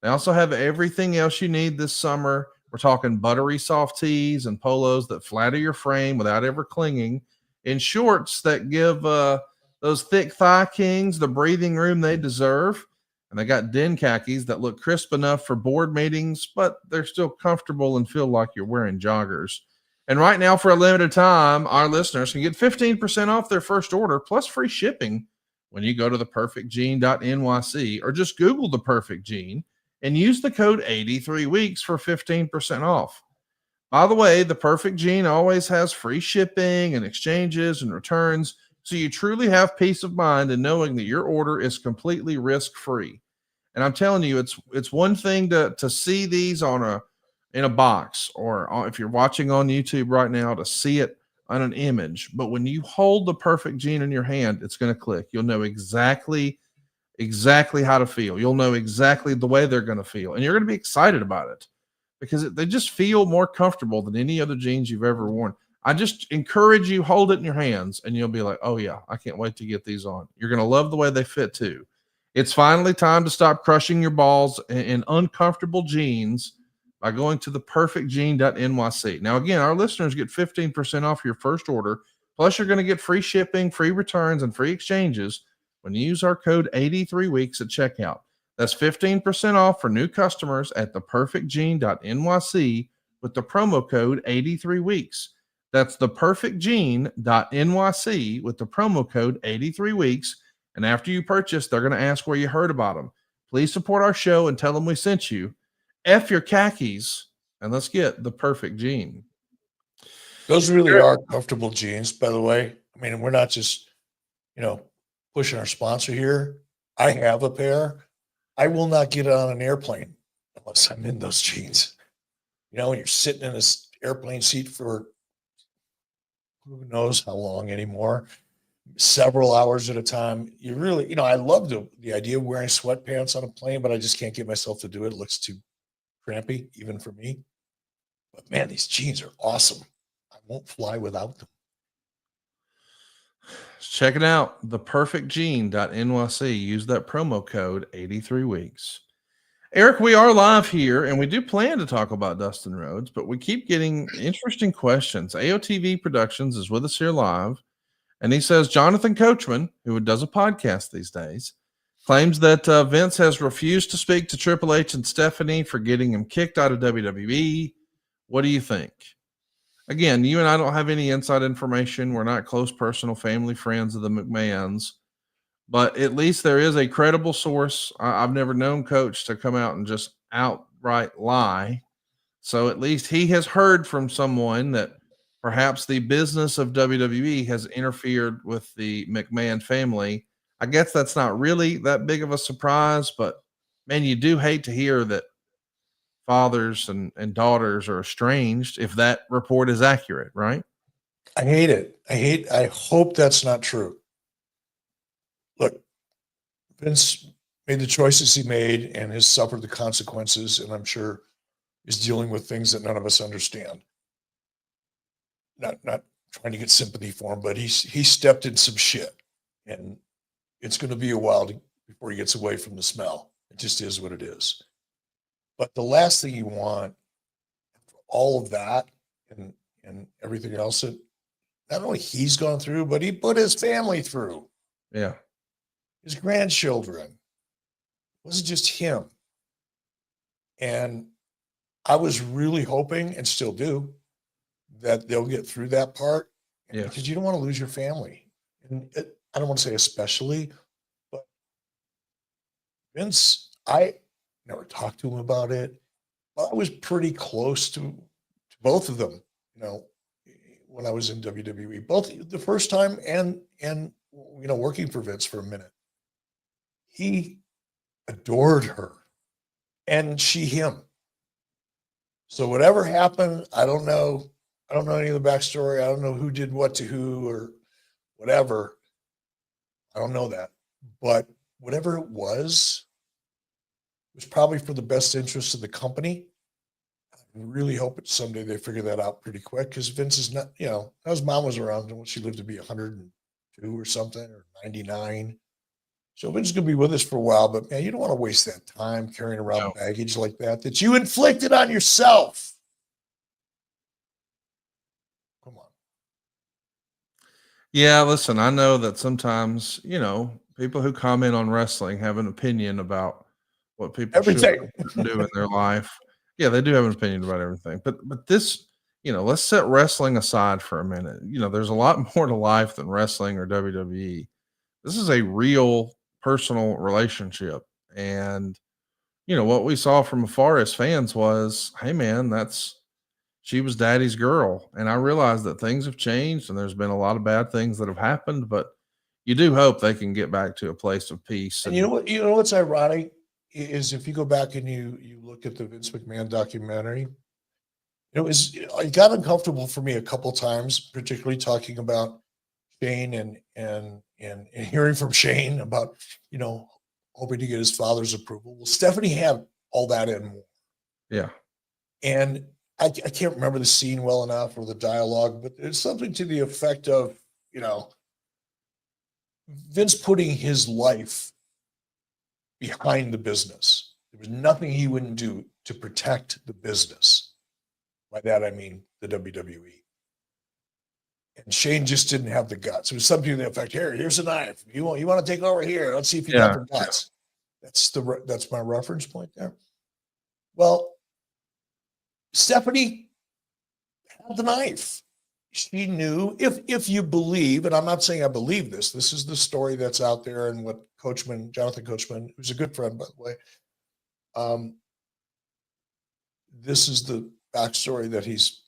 They also have everything else you need this summer. We're talking buttery soft tees and polos that flatter your frame without ever clinging, and shorts that give those thick thigh kings the breathing room they deserve. And they got den khakis that look crisp enough for board meetings, but they're still comfortable and feel like you're wearing joggers. And right now, for a limited time, our listeners can get 15% off their first order plus free shipping when you go to theperfectjean.nyc or just Google the perfect jean and use the code 83weeks for 15% off. By the way, the perfect jean always has free shipping and exchanges and returns, so you truly have peace of mind in knowing that your order is completely risk-free. And I'm telling you, it's one thing to see these in a box, or if you're watching on YouTube right now, to see it on an image. But when you hold the perfect jean in your hand, it's going to click. You'll know exactly how to feel. You'll know exactly the way they're going to feel, and you're going to be excited about it because they just feel more comfortable than any other jeans you've ever worn. I just encourage you, hold it in your hands and you'll be like, oh yeah, I can't wait to get these on. You're going to love the way they fit too. It's finally time to stop crushing your balls in uncomfortable jeans by going to theperfectjean.nyc. Now, again, our listeners get 15% off your first order. Plus you're going to get free shipping, free returns, and free exchanges when you use our code 83weeks at checkout. That's 15% off for new customers at theperfectjean.nyc with the promo code 83weeks. That's theperfectjean.nyc with the promo code 83weeks. And after you purchase, they're going to ask where you heard about them. Please support our show and tell them we sent you. F your khakis, and let's get the perfect jean. Those really are comfortable jeans, by the way. I mean, we're not just, pushing our sponsor here. I have a pair. I will not get on an airplane unless I'm in those jeans. When you're sitting in this airplane seat for who knows how long anymore, several hours at a time. You really, I love the idea of wearing sweatpants on a plane, but I just can't get myself to do it. It looks too crampy, even for me. But man, these jeans are awesome. I won't fly without them. Check it out, theperfectjean.nyc. Use that promo code 83weeks. Eric, we are live here, and we do plan to talk about Dustin Rhodes, but we keep getting interesting questions. AOTV Productions is with us here live, and he says Jonathan Coachman, who does a podcast these days, claims that Vince has refused to speak to Triple H and Stephanie for getting him kicked out of WWE. What do you think? Again, you and I don't have any inside information. We're not close personal family friends of the McMahons, but at least there is a credible source. I've never known Coach to come out and just outright lie. So at least he has heard from someone that perhaps the business of WWE has interfered with the McMahon family. I guess that's not really that big of a surprise, but man, you do hate to hear that fathers and daughters are estranged if that report is accurate, right? I hate it. I hope that's not true. Look, Vince made the choices he made and has suffered the consequences, and I'm sure is dealing with things that none of us understand. Not trying to get sympathy for him, but he stepped in some shit, and it's going to be a while before he gets away from the smell. It just is what it is. But the last thing you want, all of that and everything else that not only he's gone through, but he put his family through. Yeah. His grandchildren. It wasn't just him. And I was really hoping, and still do, that they'll get through that part. Yes. Because you don't want to lose your family. And I don't want to say especially, but Vince, I never talked to him about it. But I was pretty close to both of them, when I was in WWE, both the first time and working for Vince for a minute. He adored her, and she him. So whatever happened, I don't know. I don't know any of the backstory. I don't know who did what to who or whatever. I don't know that. But whatever it was probably for the best interest of the company. I really hope it someday they figure that out pretty quick, because Vince is not, his mom was around when she lived to be 102 or something, or 99. So Vince is going to be with us for a while, but man, you don't want to waste that time carrying around baggage like that you inflicted on yourself. Come on. Yeah, listen, I know that sometimes, people who comment on wrestling have an opinion about what people should do in their life. Yeah, they do have an opinion about everything. But this, let's set wrestling aside for a minute. There's a lot more to life than wrestling or WWE. This is a real personal relationship. And, what we saw from afar as fans was, hey man, she was daddy's girl. And I realized that things have changed and there's been a lot of bad things that have happened, but you do hope they can get back to a place of peace. And you know what's ironic is, if you go back and you look at the Vince McMahon documentary, it got uncomfortable for me a couple times, particularly talking about Shane and hearing from Shane about, hoping to get his father's approval. Well, Stephanie had all that and more. Yeah. And I can't remember the scene well enough or the dialogue, but there's something to the effect of, Vince putting his life behind the business. There was nothing he wouldn't do to protect the business. By that, I mean the WWE. And Shane just didn't have the guts. It was something to the effect, here's a knife. You want to take over here? Let's see if you got the guts. That's my reference point there. Well, Stephanie had the knife. She knew, if you believe, and I'm not saying I believe this is the story that's out there, and what Jonathan Coachman, who's a good friend, by the way, this is the backstory that he's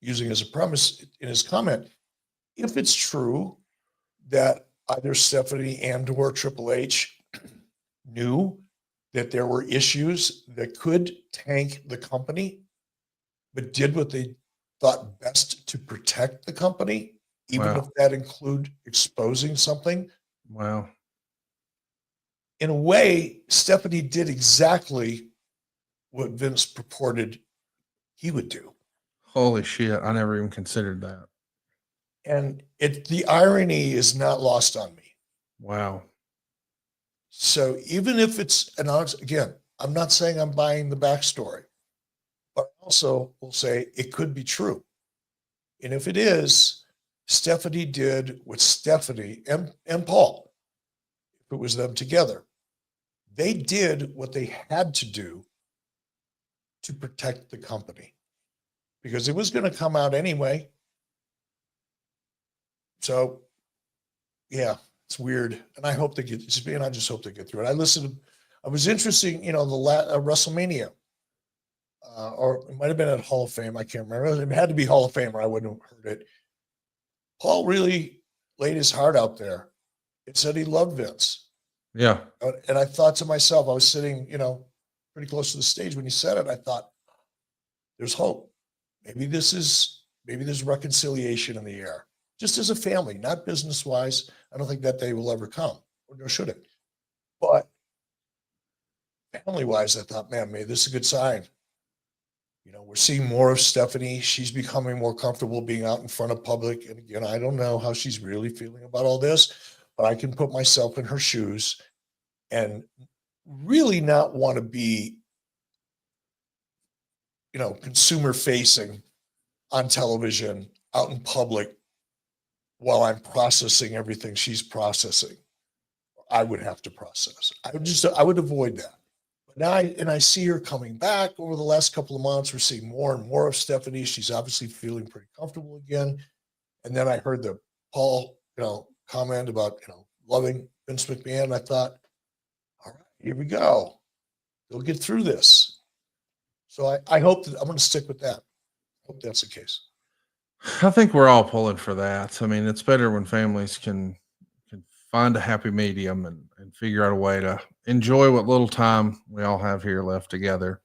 using as a premise in his comment. If it's true that either Stephanie and or Triple H knew that there were issues that could tank the company, but did what they thought best to protect the company, even if that include exposing something. Wow. In a way, Stephanie did exactly what Vince purported he would do. Holy shit. I never even considered that. And the irony is not lost on me. Wow. So even if it's, and again, I'm not saying I'm buying the backstory, but also will say it could be true. And if it is, Stephanie did what Stephanie and Paul, if it was them together, they did what they had to do to protect the company, because it was going to come out anyway. So, yeah, it's weird. And I hope they get, I just hope they get through it. I was interested, the WrestleMania, or it might have been at Hall of Fame. I can't remember. It had to be Hall of Fame or I wouldn't have heard it. Paul really laid his heart out there. It said he loved Vince. Yeah. And I thought to myself, I was sitting, pretty close to the stage when he said it. I thought, there's hope. Maybe there's reconciliation in the air, just as a family, not business wise. I don't think that day will ever come, or should it? But family wise, I thought, man, maybe this is a good sign. We're seeing more of Stephanie. She's becoming more comfortable being out in front of public. And again, I don't know how she's really feeling about all this, but I can put myself in her shoes and really not want to be, consumer facing on television, out in public, while I'm processing everything she's processing. I would have to process. I would avoid that. But now I see her coming back over the last couple of months. We're seeing more and more of Stephanie. She's obviously feeling pretty comfortable again. And then I heard the Paul, comment about, loving Vince McMahon. I thought, all right, here we go. We'll get through this. So I hope that I'm going to stick with that. I hope that's the case. I think we're all pulling for that. I mean, it's better when families can find a happy medium and figure out a way to enjoy what little time we all have here left together.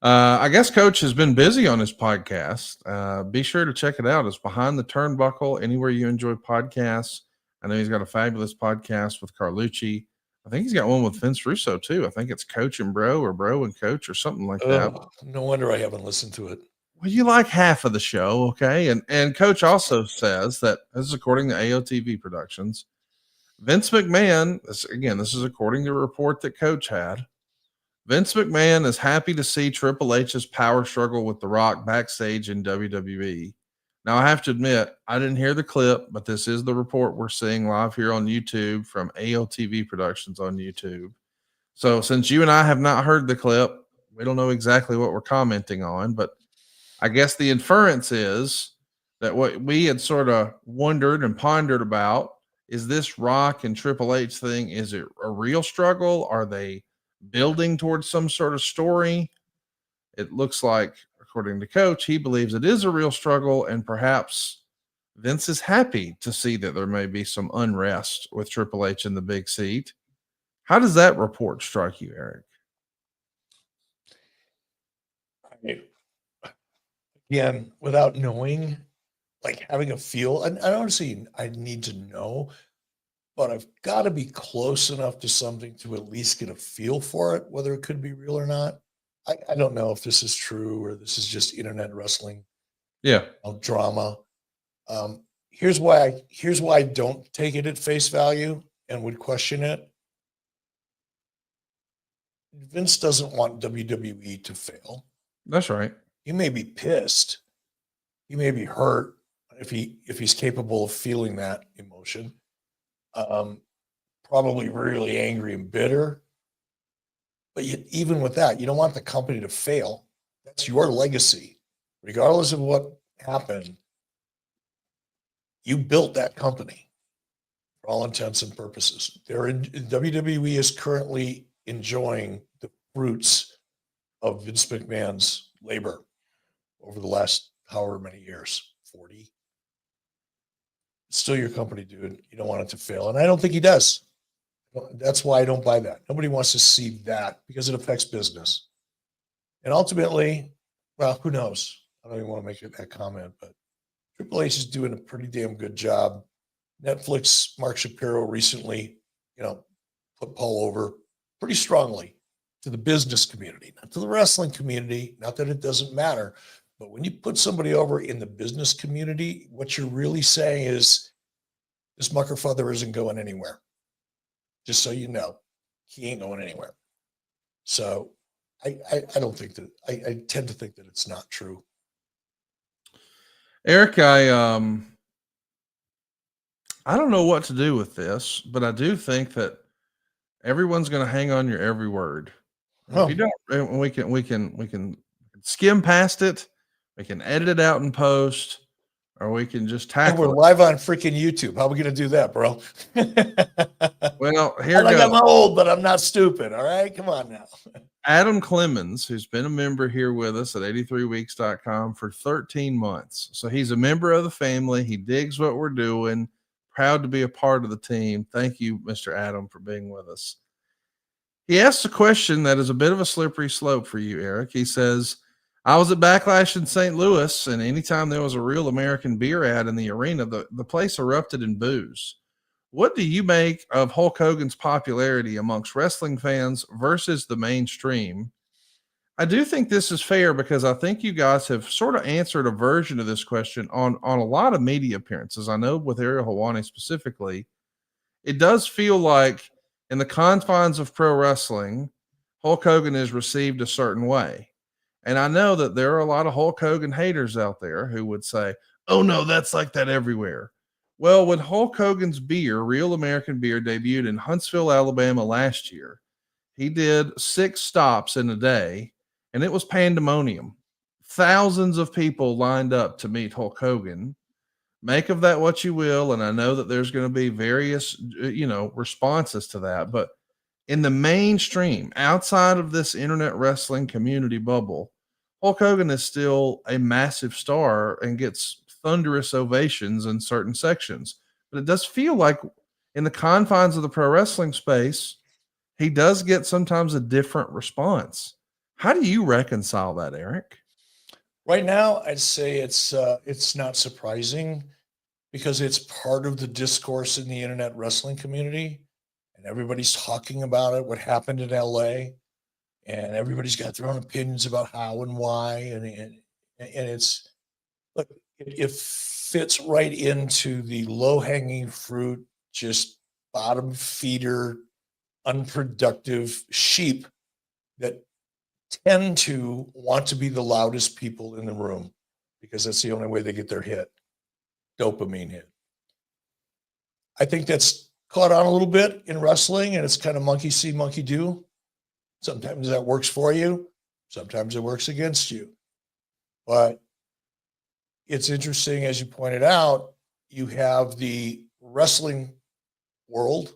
I guess Coach has been busy on his podcast. Be sure to check it out. It's Behind the Turnbuckle, anywhere you enjoy podcasts. I know he's got a fabulous podcast with Carlucci. I think he's got one with Vince Russo too. I think it's Coach and Bro or Bro and Coach or something like that. No wonder I haven't listened to it. Well, you like half of the show, okay? And Coach also says that, this is according to AOTV Productions, Vince McMahon, this is according to a report that Coach had, Vince McMahon is happy to see Triple H's power struggle with The Rock backstage in WWE. Now, I have to admit, I didn't hear the clip, but this is the report we're seeing live here on YouTube from AOTV Productions on YouTube. So since you and I have not heard the clip, we don't know exactly what we're commenting on, but I guess the inference is that what we had sort of wondered and pondered about is this Rock and Triple H thing, is it a real struggle? Are they building towards some sort of story? It looks like, according to Coach, he believes it is a real struggle, and perhaps Vince is happy to see that there may be some unrest with Triple H in the big seat. How does that report strike you, Eric? Again, without knowing, like having a feel, and honestly, I need to know, but I've got to be close enough to something to at least get a feel for it, whether it could be real or not. I don't know if this is true or this is just internet wrestling. Yeah. Drama. Here's why I don't take it at face value and would question it. Vince doesn't want WWE to fail. That's right. He may be pissed. He may be hurt if he's capable of feeling that emotion. Probably really angry and bitter. But even with that, you don't want the company to fail. That's your legacy. Regardless of what happened, you built that company for all intents and purposes. WWE is currently enjoying the fruits of Vince McMahon's labor over the last however many years, 40. It's still your company, dude. You don't want it to fail. And I don't think he does. That's why I don't buy that. Nobody wants to see that because it affects business. And ultimately, well, who knows? I don't even want to make that comment, but Triple H is doing a pretty damn good job. Netflix, Mark Shapiro recently, put Paul over pretty strongly to the business community, not to the wrestling community, not that it doesn't matter. But when you put somebody over in the business community, what you're really saying is this muckerfather isn't going anywhere. Just so you know, he ain't going anywhere. So I don't think that, I tend to think that it's not true. Eric, I don't know what to do with this, but I do think that everyone's going to hang on your every word. If you don't, we can skim past it. We can edit it out in post, or we can just tackle we're live on freaking YouTube. How are we going to do that, bro? Well, here goes. I'm old, but I'm not stupid. All right, come on now. Adam Clemens, who's been a member here with us at 83weeks.com for 13 months. So he's a member of the family. He digs what we're doing. Proud to be a part of the team. Thank you, Mr. Adam, for being with us. He asked a question that is a bit of a slippery slope for you, Eric. He says, I was at Backlash in St. Louis, and anytime there was a real American beer ad in the arena, the place erupted in boos. What do you make of Hulk Hogan's popularity amongst wrestling fans versus the mainstream? I do think this is fair because I think you guys have sort of answered a version of this question on a lot of media appearances. I know with Ariel Helwani specifically, it does feel like in the confines of pro wrestling, Hulk Hogan is received a certain way. And I know that there are a lot of Hulk Hogan haters out there who would say, oh no, that's like that everywhere. Well, when Hulk Hogan's beer, Real American Beer, debuted in Huntsville, Alabama last year, he did 6 stops in a day, and it was pandemonium. Thousands of people lined up to meet Hulk Hogan. Make of that what you will, and I know that there's going to be various, responses to that, but in the mainstream, outside of this internet wrestling community bubble, Hulk Hogan is still a massive star and gets thunderous ovations in certain sections. But it does feel like in the confines of the pro wrestling space, he does get sometimes a different response. How do you reconcile that, Eric? Right now, I'd say it's not surprising because it's part of the discourse in the internet wrestling community, and everybody's talking about it, what happened in LA, and everybody's got their own opinions about how and why, and it's look, it fits right into the low hanging fruit, just bottom feeder, unproductive sheep that tend to want to be the loudest people in the room because that's the only way they get their hit, dopamine hit. I think that's caught on a little bit in wrestling, and it's kind of monkey see, monkey do. Sometimes that works for you. Sometimes it works against you. But it's interesting, as you pointed out, you have the wrestling world,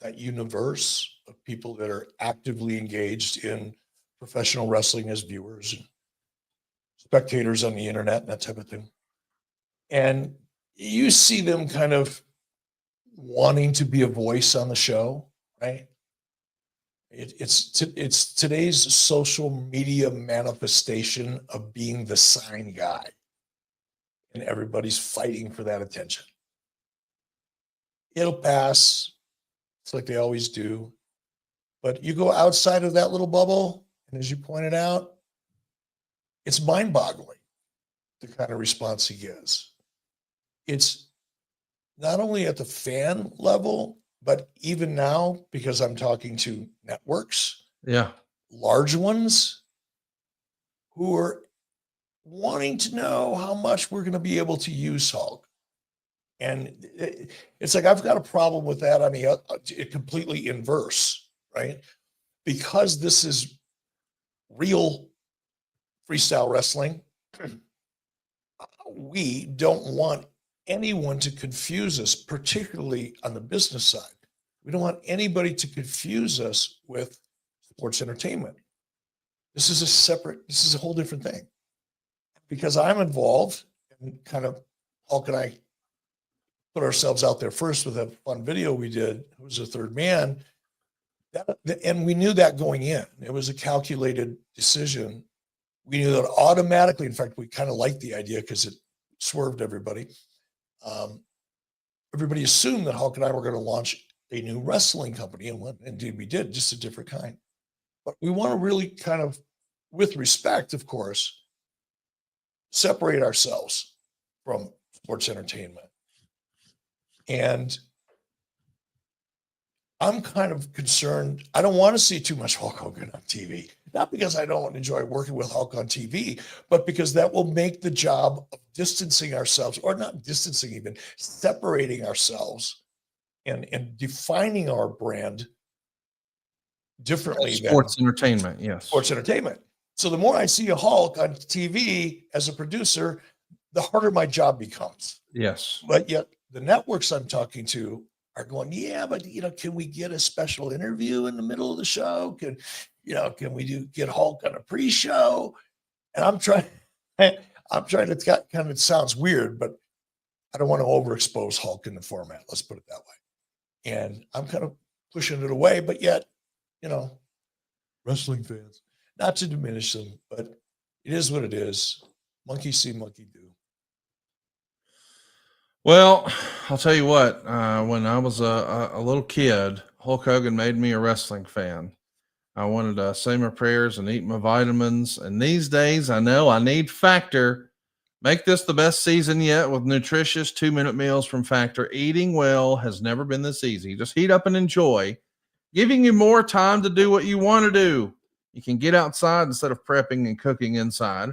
that universe of people that are actively engaged in professional wrestling as viewers and spectators on the internet and that type of thing. And you see them kind of wanting to be a voice on the show, right? It's today's social media manifestation of being the sign guy, and everybody's fighting for that attention. It'll pass. It's like they always do. But you go outside of that little bubble, and as you pointed out, it's mind-boggling, the kind of response he gets. It's not only at the fan level, but even now, because I'm talking to networks, large ones, who are wanting to know how much we're going to be able to use Hulk. And it's like, I've got a problem with that on the completely inverse, right? Because this is real freestyle wrestling, we don't want anyone to confuse us, particularly on the business side. We don't want anybody to confuse us with sports entertainment. This is a whole different thing. Because I'm involved, and kind of Hulk and I put ourselves out there first with a fun video we did. It was a third man. And we knew that going in. It was a calculated decision. We knew that automatically. In fact, we kind of liked the idea because it swerved everybody. Everybody assumed that Hulk and I were going to launch a new wrestling company, and indeed we did, just a different kind. But we want to really kind of, with respect, of course, separate ourselves from sports entertainment. And I'm kind of concerned. I don't want to see too much Hulk Hogan on TV. Not because I don't enjoy working with Hulk on TV, but because that will make the job of distancing ourselves, or not distancing even, separating ourselves and defining our brand differently than sports entertainment. Yes. Sports entertainment. So the more I see a Hulk on TV as a producer, the harder my job becomes. Yes. But yet the networks I'm talking to are going, yeah, but can we get a special interview in the middle of the show? Can we get Hulk on a pre-show? And I'm trying to kind of, it sounds weird, but I don't want to overexpose Hulk in the format. Let's put it that way. And I'm kind of pushing it away, but yet, wrestling fans, not to diminish them, but it is what it is. Monkey see, monkey do. Well, I'll tell you what, when I was a little kid, Hulk Hogan made me a wrestling fan. I wanted to say my prayers and eat my vitamins. And these days, I know I need Factor. Make this the best season yet with nutritious 2-minute meals from Factor. Eating well has never been this easy. Just heat up and enjoy, giving you more time to do what you want to do. You can get outside instead of prepping and cooking inside.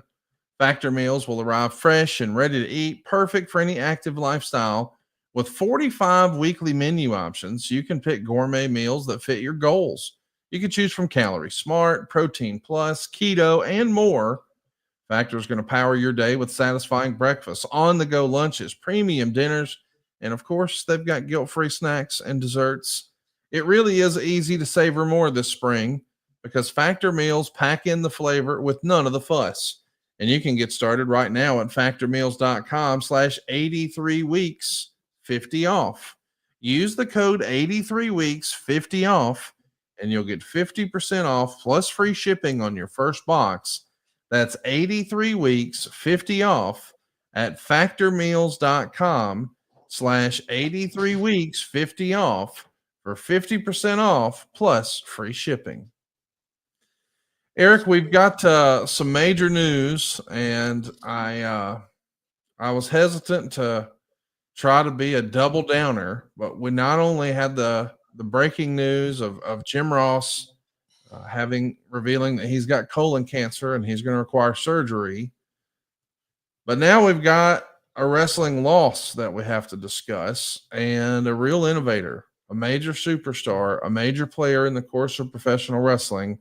Factor meals will arrive fresh and ready to eat, perfect for any active lifestyle. With 45 weekly menu options, you can pick gourmet meals that fit your goals. You can choose from Calorie Smart, Protein Plus, Keto, and more. Factor is going to power your day with satisfying breakfasts, on-the-go lunches, premium dinners, and of course, they've got guilt-free snacks and desserts. It really is easy to savor more this spring because Factor meals pack in the flavor with none of the fuss. And you can get started right now at factormeals.com/83weeks, 50 off. Use the code 83weeks, 50 off, and you'll get 50% off plus free shipping on your first box. That's 83 weeks, 50 off at factormeals.com/83 weeks, 50 off for 50% off plus free shipping. Eric, we've got some major news, and I was hesitant to try to be a double downer, but we not only had the breaking news of Jim Ross revealing that he's got colon cancer and he's going to require surgery, but now we've got a wrestling loss that we have to discuss, and a real innovator, a major superstar, a major player in the course of professional wrestling.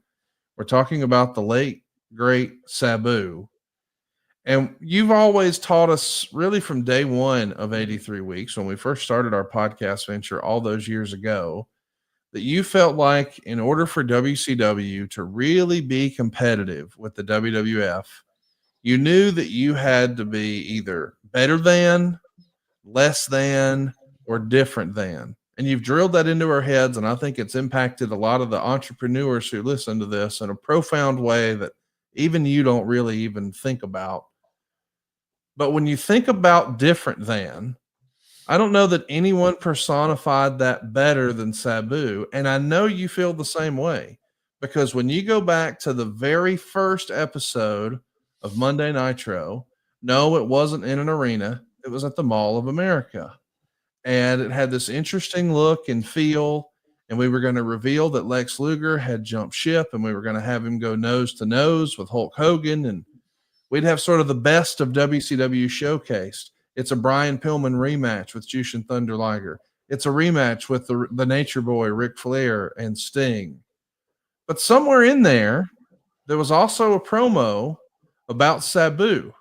We're talking about the late, great Sabu. And you've always taught us, really from day one of 83 weeks, when we first started our podcast venture all those years ago, that you felt like in order for WCW to really be competitive with the WWF, you knew that you had to be either better than, less than, or different than. And you've drilled that into our heads, and I think it's impacted a lot of the entrepreneurs who listen to this in a profound way that even you don't really even think about. But when you think about different than, I don't know that anyone personified that better than Sabu. And I know you feel the same way, because when you go back to the very first episode of Monday Nitro, no, it wasn't in an arena. It was at the Mall of America. And it had this interesting look and feel. And we were going to reveal that Lex Luger had jumped ship, and we were going to have him go nose to nose with Hulk Hogan. And we'd have sort of the best of WCW showcased. It's a Brian Pillman rematch with Jushin Thunder Liger. It's a rematch with the Nature Boy, Ric Flair, and Sting. But somewhere in there was also a promo about Sabu.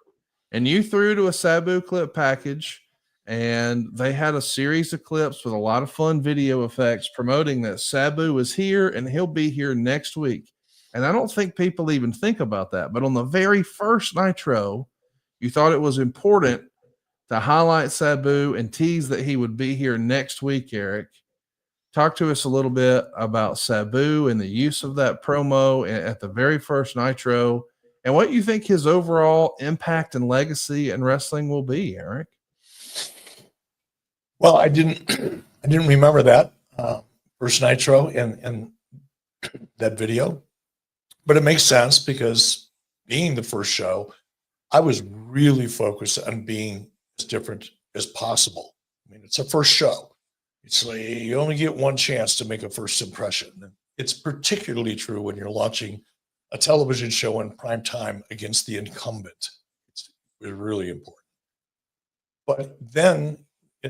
And you threw to a Sabu clip package, and they had a series of clips with a lot of fun video effects promoting that Sabu is here and he'll be here next week. And I don't think people even think about that. But on the very first Nitro, you thought it was important to highlight Sabu and tease that he would be here next week. Eric, talk to us a little bit about Sabu and the use of that promo at the very first Nitro, and what you think his overall impact and legacy in wrestling will be, Eric. Well, I didn't remember that first Nitro and that video, but it makes sense because being the first show, I was really focused on being as different as possible. I mean, it's a first show. It's like you only get one chance to make a first impression. And it's particularly true when you're launching a television show in prime time against the incumbent. It's really important. But then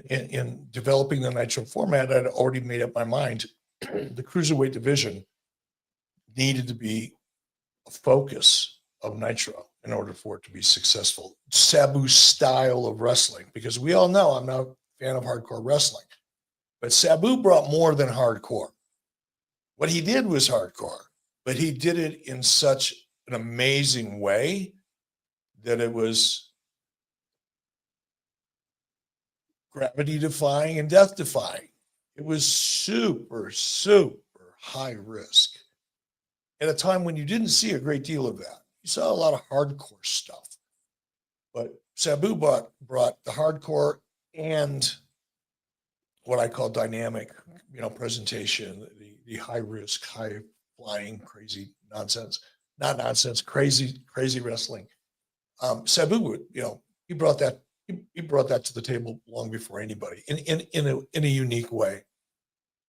in developing the Nitro format, I'd already made up my mind. The cruiserweight division needed to be a focus of Nitro in order for it to be successful. Sabu's style of wrestling, because we all know I'm not a fan of hardcore wrestling, but Sabu brought more than hardcore. What he did was hardcore, but he did it in such an amazing way that it was gravity defying and death defying. It was super, super high risk at a time when you didn't see a great deal of that. You saw a lot of hardcore stuff, but Sabu brought the hardcore and what I call dynamic, presentation, the high risk, high flying, crazy nonsense, not nonsense, crazy wrestling. Sabu would, he brought that to the table long before anybody in a unique way.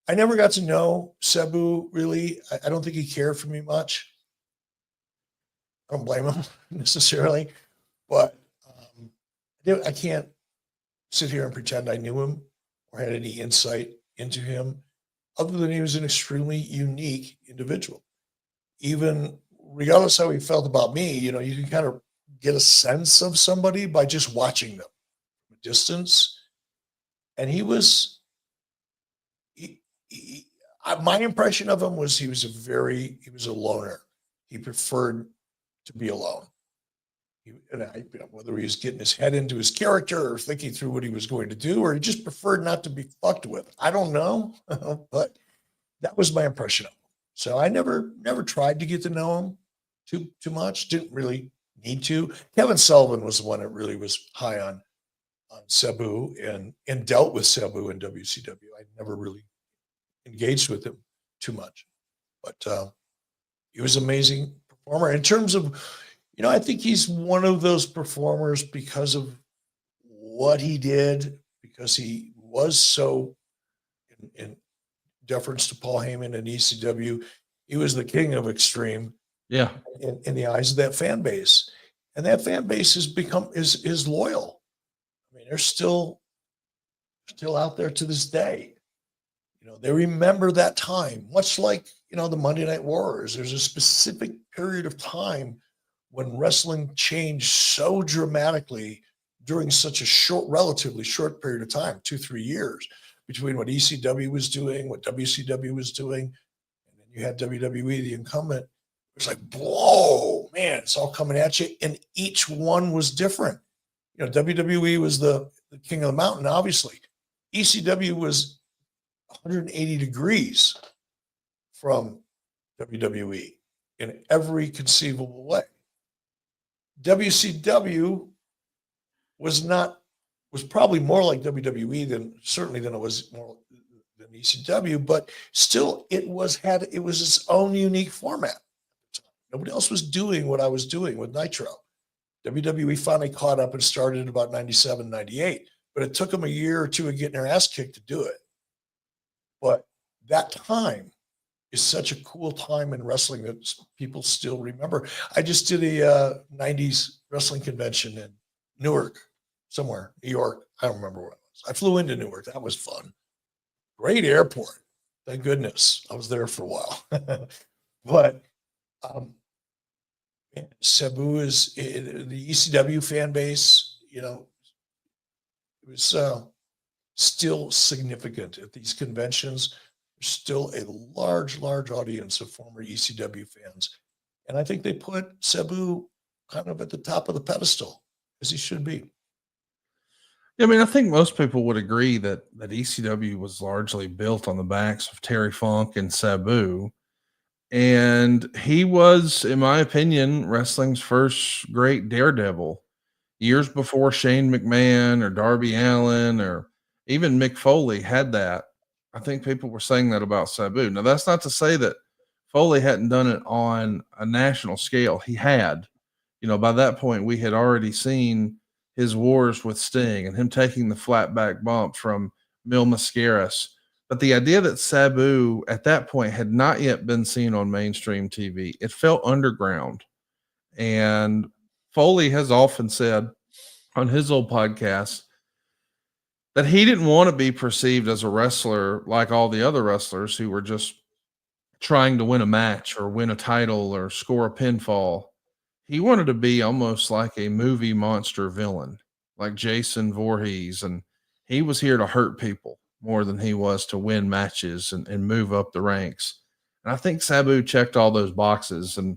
I never got to know Sabu really. I don't think he cared for me much. I don't blame him necessarily, but I can't sit here and pretend I knew him or had any insight into him, other than he was an extremely unique individual. Even regardless how he felt about me, you can kind of get a sense of somebody by just watching them from a distance. And my impression of him was he was a loner. He preferred to be alone. Whether he was getting his head into his character or thinking through what he was going to do, or he just preferred not to be fucked with. I don't know, but that was my impression of him. So I never tried to get to know him too much. Didn't really need to. Kevin Sullivan was the one that really was high on Sabu and dealt with Sabu in WCW. I never really engaged with him too much, but he was an amazing performer in terms of. I think he's one of those performers because of what he did, because he was so in deference to Paul Heyman and ECW. He was the king of extreme. Yeah. In the eyes of that fan base. And that fan base is loyal. I mean, they're still out there to this day. They remember that time, much like, the Monday Night Wars. There's a specific period of time when wrestling changed so dramatically during such a relatively short period of time, 2-3 years, between what ECW was doing, what WCW was doing, and then you had WWE, the incumbent. It was like, whoa, man, it's all coming at you. And each one was different. WWE was the king of the mountain, obviously. ECW was 180 degrees from WWE in every conceivable way. WCW was probably more like WWE than it was more than ECW, but still it was its own unique format. Nobody else was doing what I was doing with Nitro. WWE finally caught up and started in about 97, 98, but it took them a year or two of getting their ass kicked to do it. But that time is such a cool time in wrestling that people still remember. I just did a 90s wrestling convention in Newark, somewhere, New York. I don't remember what it was. I flew into Newark. That was fun. Great airport. Thank goodness. I was there for a while. But Sabu is the ECW fan base, it was still significant at these conventions. Still a large audience of former ECW fans. And I think they put Sabu kind of at the top of the pedestal, as he should be. I mean, I think most people would agree that ECW was largely built on the backs of Terry Funk and Sabu. And he was, in my opinion, wrestling's first great daredevil. Years before Shane McMahon or Darby Allin or even Mick Foley had that. I think people were saying that about Sabu. Now, that's not to say that Foley hadn't done it on a national scale. He had. By that point, we had already seen his wars with Sting and him taking the flat back bump from Mil Mascaras. But the idea that Sabu at that point had not yet been seen on mainstream TV, it felt underground. And Foley has often said on his old podcast that he didn't want to be perceived as a wrestler like all the other wrestlers who were just trying to win a match or win a title or score a pinfall. He wanted to be almost like a movie monster villain, like Jason Voorhees. And he was here to hurt people more than he was to win matches and move up the ranks. And I think Sabu checked all those boxes. And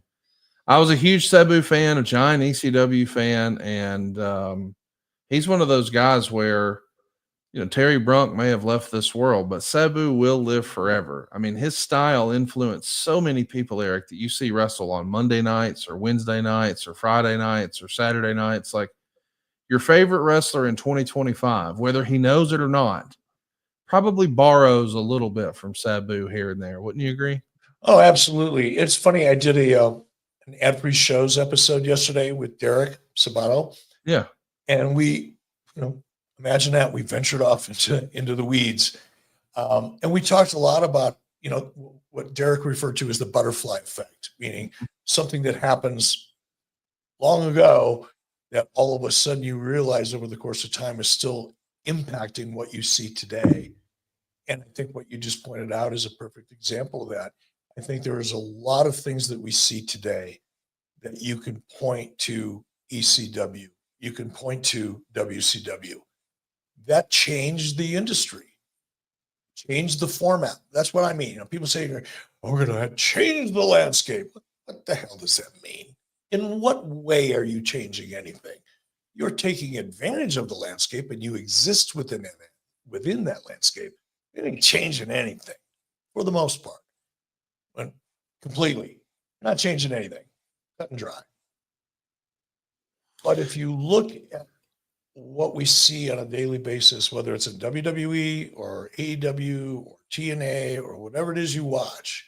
I was a huge Sabu fan, a giant ECW fan. And he's one of those guys where, Terry Brunk may have left this world, but Sabu will live forever. I mean, his style influenced so many people, Eric, that you see wrestle on Monday nights or Wednesday nights or Friday nights or Saturday nights. Like your favorite wrestler in 2025, whether he knows it or not, probably borrows a little bit from Sabu here and there. Wouldn't you agree? Oh, absolutely. It's funny. I did an ad-free shows episode yesterday with Derek Sabato, Yeah. and we, imagine that we ventured off into the weeds, and we talked a lot about what Derek referred to as the butterfly effect, meaning something that happens long ago that all of a sudden you realize over the course of time is still impacting what you see today. And I think what you just pointed out is a perfect example of that. I think there is a lot of things that we see today that you can point to ECW, you can point to WCW. That changed the industry, changed the format. That's what I mean. People say, oh, we're going to change the landscape. What the hell does that mean? In what way are you changing anything? You're taking advantage of the landscape and you exist within that landscape. You're not changing anything for the most part. But completely. Not changing anything. Cut and dry. But if you look at what we see on a daily basis, whether it's in WWE or AEW or TNA or whatever it is you watch,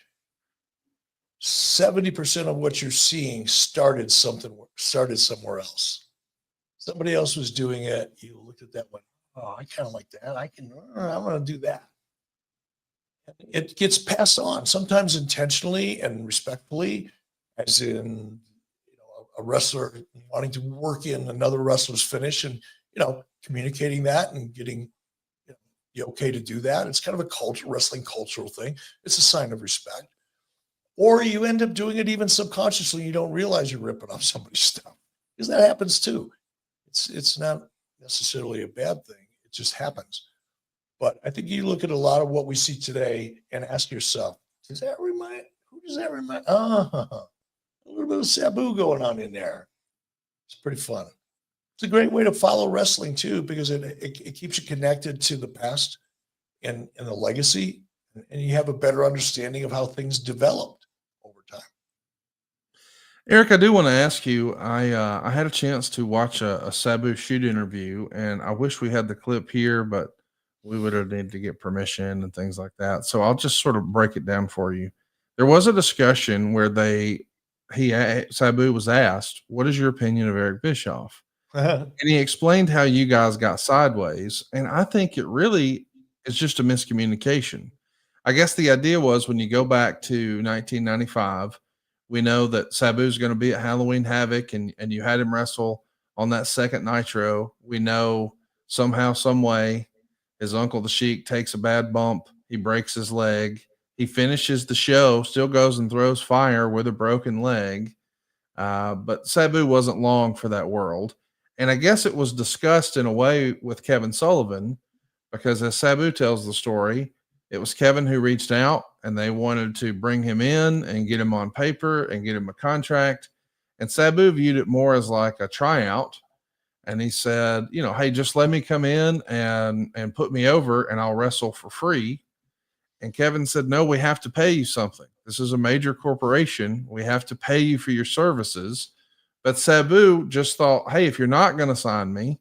70% of what you're seeing started somewhere else. Somebody else was doing it. You looked at that one. Oh, I kind of like that. I'm going to do that. It gets passed on, sometimes intentionally and respectfully, as in a wrestler wanting to work in another wrestler's finish and communicating that and getting the okay to do that. It's kind of a wrestling cultural thing. It's a sign of respect. Or you end up doing it even subconsciously. You don't realize you're ripping off somebody's stuff, because that happens too. It's not necessarily a bad thing. It just happens. But I think you look at a lot of what we see today and ask yourself, who does that remind? A little bit of Sabu going on in there. It's pretty fun. It's a great way to follow wrestling too, because it keeps you connected to the past and the legacy, and you have a better understanding of how things developed over time. Eric, I do want to ask you. I had a chance to watch a Sabu shoot interview, and I wish we had the clip here, but we would have needed to get permission and things like that. So I'll just sort of break it down for you. There was a discussion where Sabu was asked, "What is your opinion of Eric Bischoff?" And he explained how you guys got sideways, and I think it really is just a miscommunication. I guess the idea was, when you go back to 1995, we know that Sabu's going to be at Halloween Havoc, and you had him wrestle on that second Nitro. We know somehow, some way, his uncle the Sheik takes a bad bump. He breaks his leg. He finishes the show, still goes and throws fire with a broken leg. But Sabu wasn't long for that world. And I guess it was discussed in a way with Kevin Sullivan, because as Sabu tells the story, it was Kevin who reached out and they wanted to bring him in and get him on paper and get him a contract. And Sabu viewed it more as like a tryout. And he said, hey, just let me come in and put me over and I'll wrestle for free. And Kevin said, no, we have to pay you something. This is a major corporation. We have to pay you for your services. But Sabu just thought, hey, if you're not going to sign me,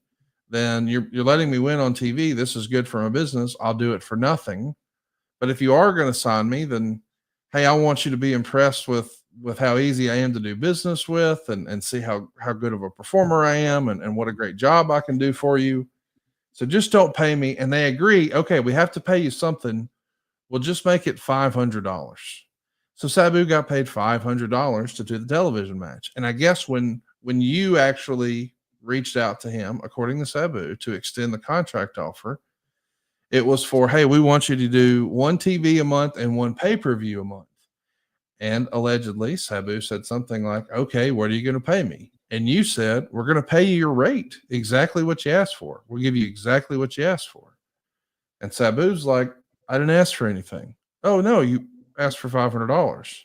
then you're letting me win on TV. This is good for my business. I'll do it for nothing. But if you are going to sign me, then, hey, I want you to be impressed with how easy I am to do business with, and see how good of a performer I am, and what a great job I can do for you. So just don't pay me. And they agree, okay, we have to pay you something. We'll just make it $500. So Sabu got paid $500 to do the television match. And I guess when you actually reached out to him, according to Sabu, to extend the contract offer, it was for, hey, we want you to do one TV a month and one pay-per-view a month. And allegedly, Sabu said something like, okay, what are you going to pay me? And you said, we're going to pay you your rate, exactly what you asked for. We'll give you exactly what you asked for. And Sabu's like, I didn't ask for anything. Oh, no, you asked for $500.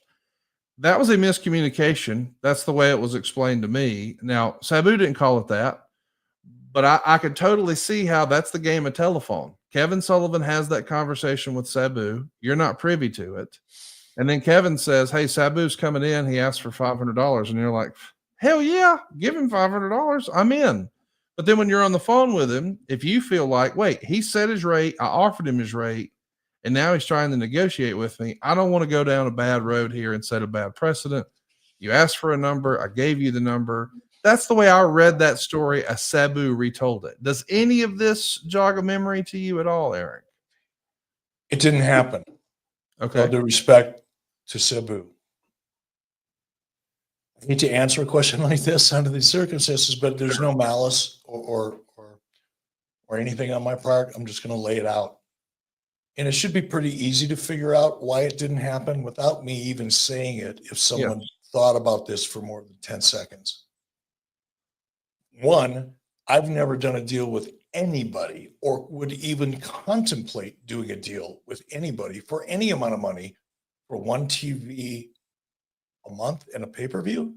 That was a miscommunication. That's the way it was explained to me. Now, Sabu didn't call it that, but I could totally see how that's the game of telephone. Kevin Sullivan has that conversation with Sabu. You're not privy to it. And then Kevin says, hey, Sabu's coming in. He asked for $500. And you're like, hell yeah, give him $500. I'm in. But then when you're on the phone with him, if you feel like, wait, he set his rate, I offered him his rate, And now he's trying to negotiate with me. I don't want to go down a bad road here and set a bad precedent. You asked for a number. I gave you the number. That's the way I read that story as Sabu retold it. Does any of this jog a memory to you at all, Eric? It didn't happen. Okay. All due respect to Sabu. I hate to answer a question like this under these circumstances, but there's no malice or anything on my part. I'm just going to lay it out. And it should be pretty easy to figure out why it didn't happen without me even saying it if someone thought about this for more than 10 seconds. One, I've never done a deal with anybody or would even contemplate doing a deal with anybody for any amount of money for one TV a month and a pay-per-view.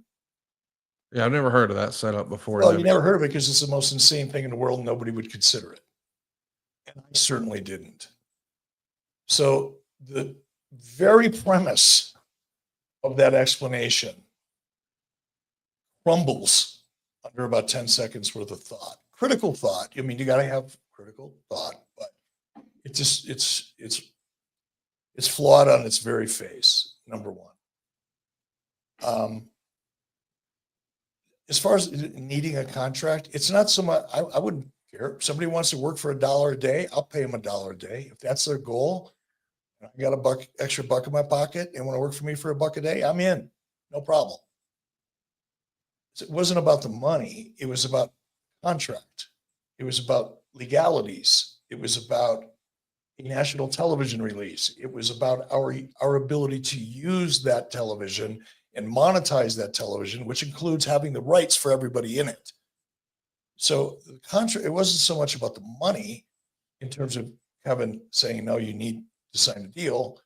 Yeah, I've never heard of that setup before. Well, you never heard of it because it's the most insane thing in the world. Nobody would consider it. And I certainly didn't. So the very premise of that explanation crumbles under about 10 seconds worth of thought. Critical thought. I mean, you got to have critical thought, but it's flawed on its very face, number one. As far as needing a contract, it's not so much, I wouldn't care. If somebody wants to work for $1 a day, I'll pay them $1 a day. If that's their goal, I got extra buck in my pocket and want to work for me for $1 a day, I'm in, no problem. It wasn't about the money. It was about contract. It was about legalities. It was about a national television release. It was about our ability to use that television and monetize that television, which includes having the rights for everybody in it. So the contract, it wasn't so much about the money in terms of Kevin saying, no, you need to sign a deal.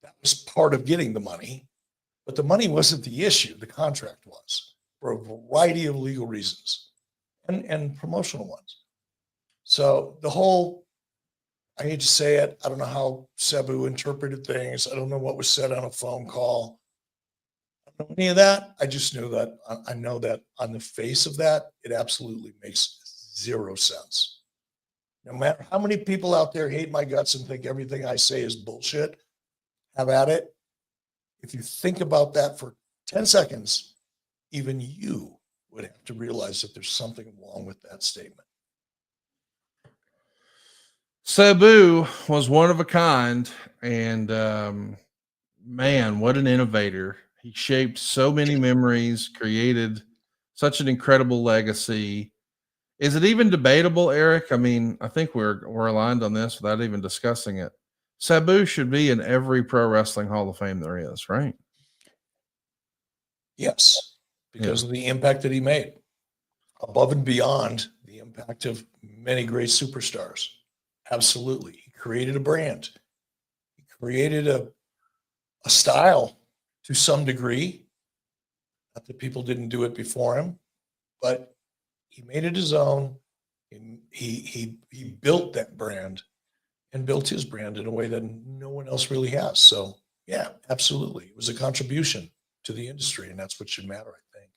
That was part of getting the money, but the money wasn't the issue. The contract was, for a variety of legal reasons and promotional ones. So the whole, I hate to say it, I don't know how Sabu interpreted things. I don't know what was said on a phone call. I don't know any of that. I just knew that, I know that on the face of that, it absolutely makes zero sense. No matter how many people out there hate my guts and think everything I say is bullshit, have at it. If you think about that for 10 seconds, even you would have to realize that there's something wrong with that statement. Sabu was one of a kind, and man, what an innovator. He shaped so many memories, created such an incredible legacy. Is it even debatable, Eric? I mean, I think we're aligned on this without even discussing it. Sabu should be in every pro wrestling Hall of Fame there is, right? Yes, because of the impact that he made, above and beyond the impact of many great superstars. Absolutely. He created a brand. He created a style to some degree. Not that people didn't do it before him, but he made it his own. He built that brand and built his brand in a way that no one else really has. So yeah, absolutely. It was a contribution to the industry, and that's what should matter, I think.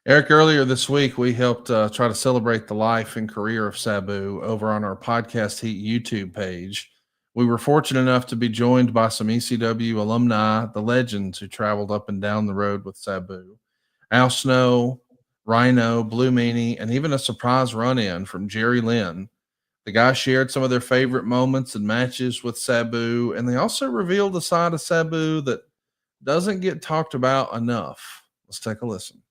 Eric, earlier this week, we helped try to celebrate the life and career of Sabu over on our Podcast Heat YouTube page. We were fortunate enough to be joined by some ECW alumni, the legends who traveled up and down the road with Sabu. Al Snow, Rhino, Blue Meanie, and even a surprise run-in from Jerry Lynn. The guys shared some of their favorite moments and matches with Sabu, and they also revealed a side of Sabu that doesn't get talked about enough. Let's take a listen.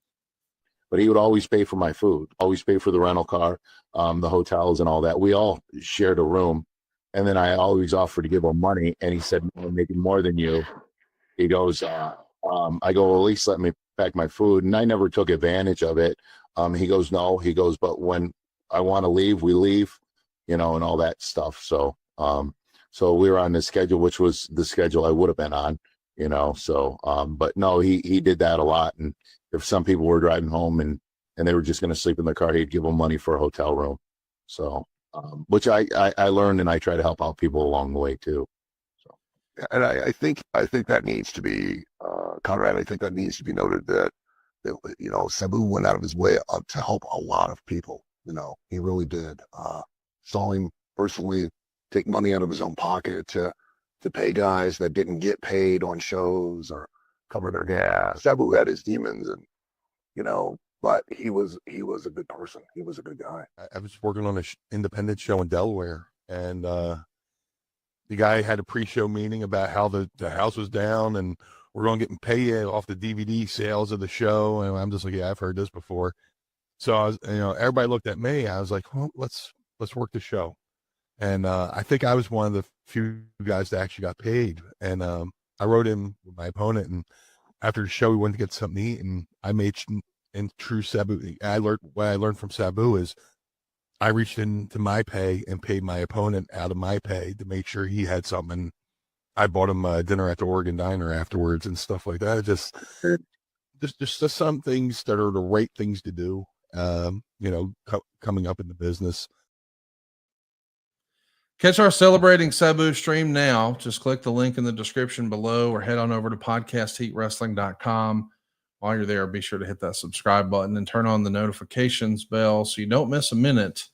But he would always pay for my food, always pay for the rental car, the hotels and all that. We all shared a room. And then I always offered to give him money. And he said, no, I'm making more than you. He goes, I go, well, at least let me pack my food. And I never took advantage of it. He goes, no. He goes, but when I want to leave, we leave, and all that stuff. So so we were on the schedule, which was the schedule I would have been on, So but no, he did that a lot. And if some people were driving home and they were just going to sleep in the car, he'd give them money for a hotel room. So which I learned, and I try to help out people along the way too. So, and I think that needs to be Conrad. I think that needs to be noted that Sabu went out of his way to help a lot of people. He really did. Saw him personally take money out of his own pocket to pay guys that didn't get paid on shows or cover their gas. Sabu had his demons, and but he was a good person. He was a good guy. I was working on an independent show in Delaware, and the guy had a pre-show meeting about how the house was down, and we're going to get pay off the DVD sales of the show. And I'm just like, yeah, I've heard this before. So I was, everybody looked at me. I was like, well, let's work the show. And I think I was one of the few guys that actually got paid. And I wrote in with my opponent, and after the show, we went to get something to eat, and I made in true Sabu. What I learned from Sabu is I reached into my pay and paid my opponent out of my pay to make sure he had something. I bought him dinner at the Oregon Diner afterwards and stuff like that. Just some things that are the right things to do. Coming up in the business. Catch our Celebrating Sabu stream now. Just click the link in the description below or head on over to podcastheatwrestling.com. While you're there, be sure to hit that subscribe button and turn on the notifications bell so you don't miss a minute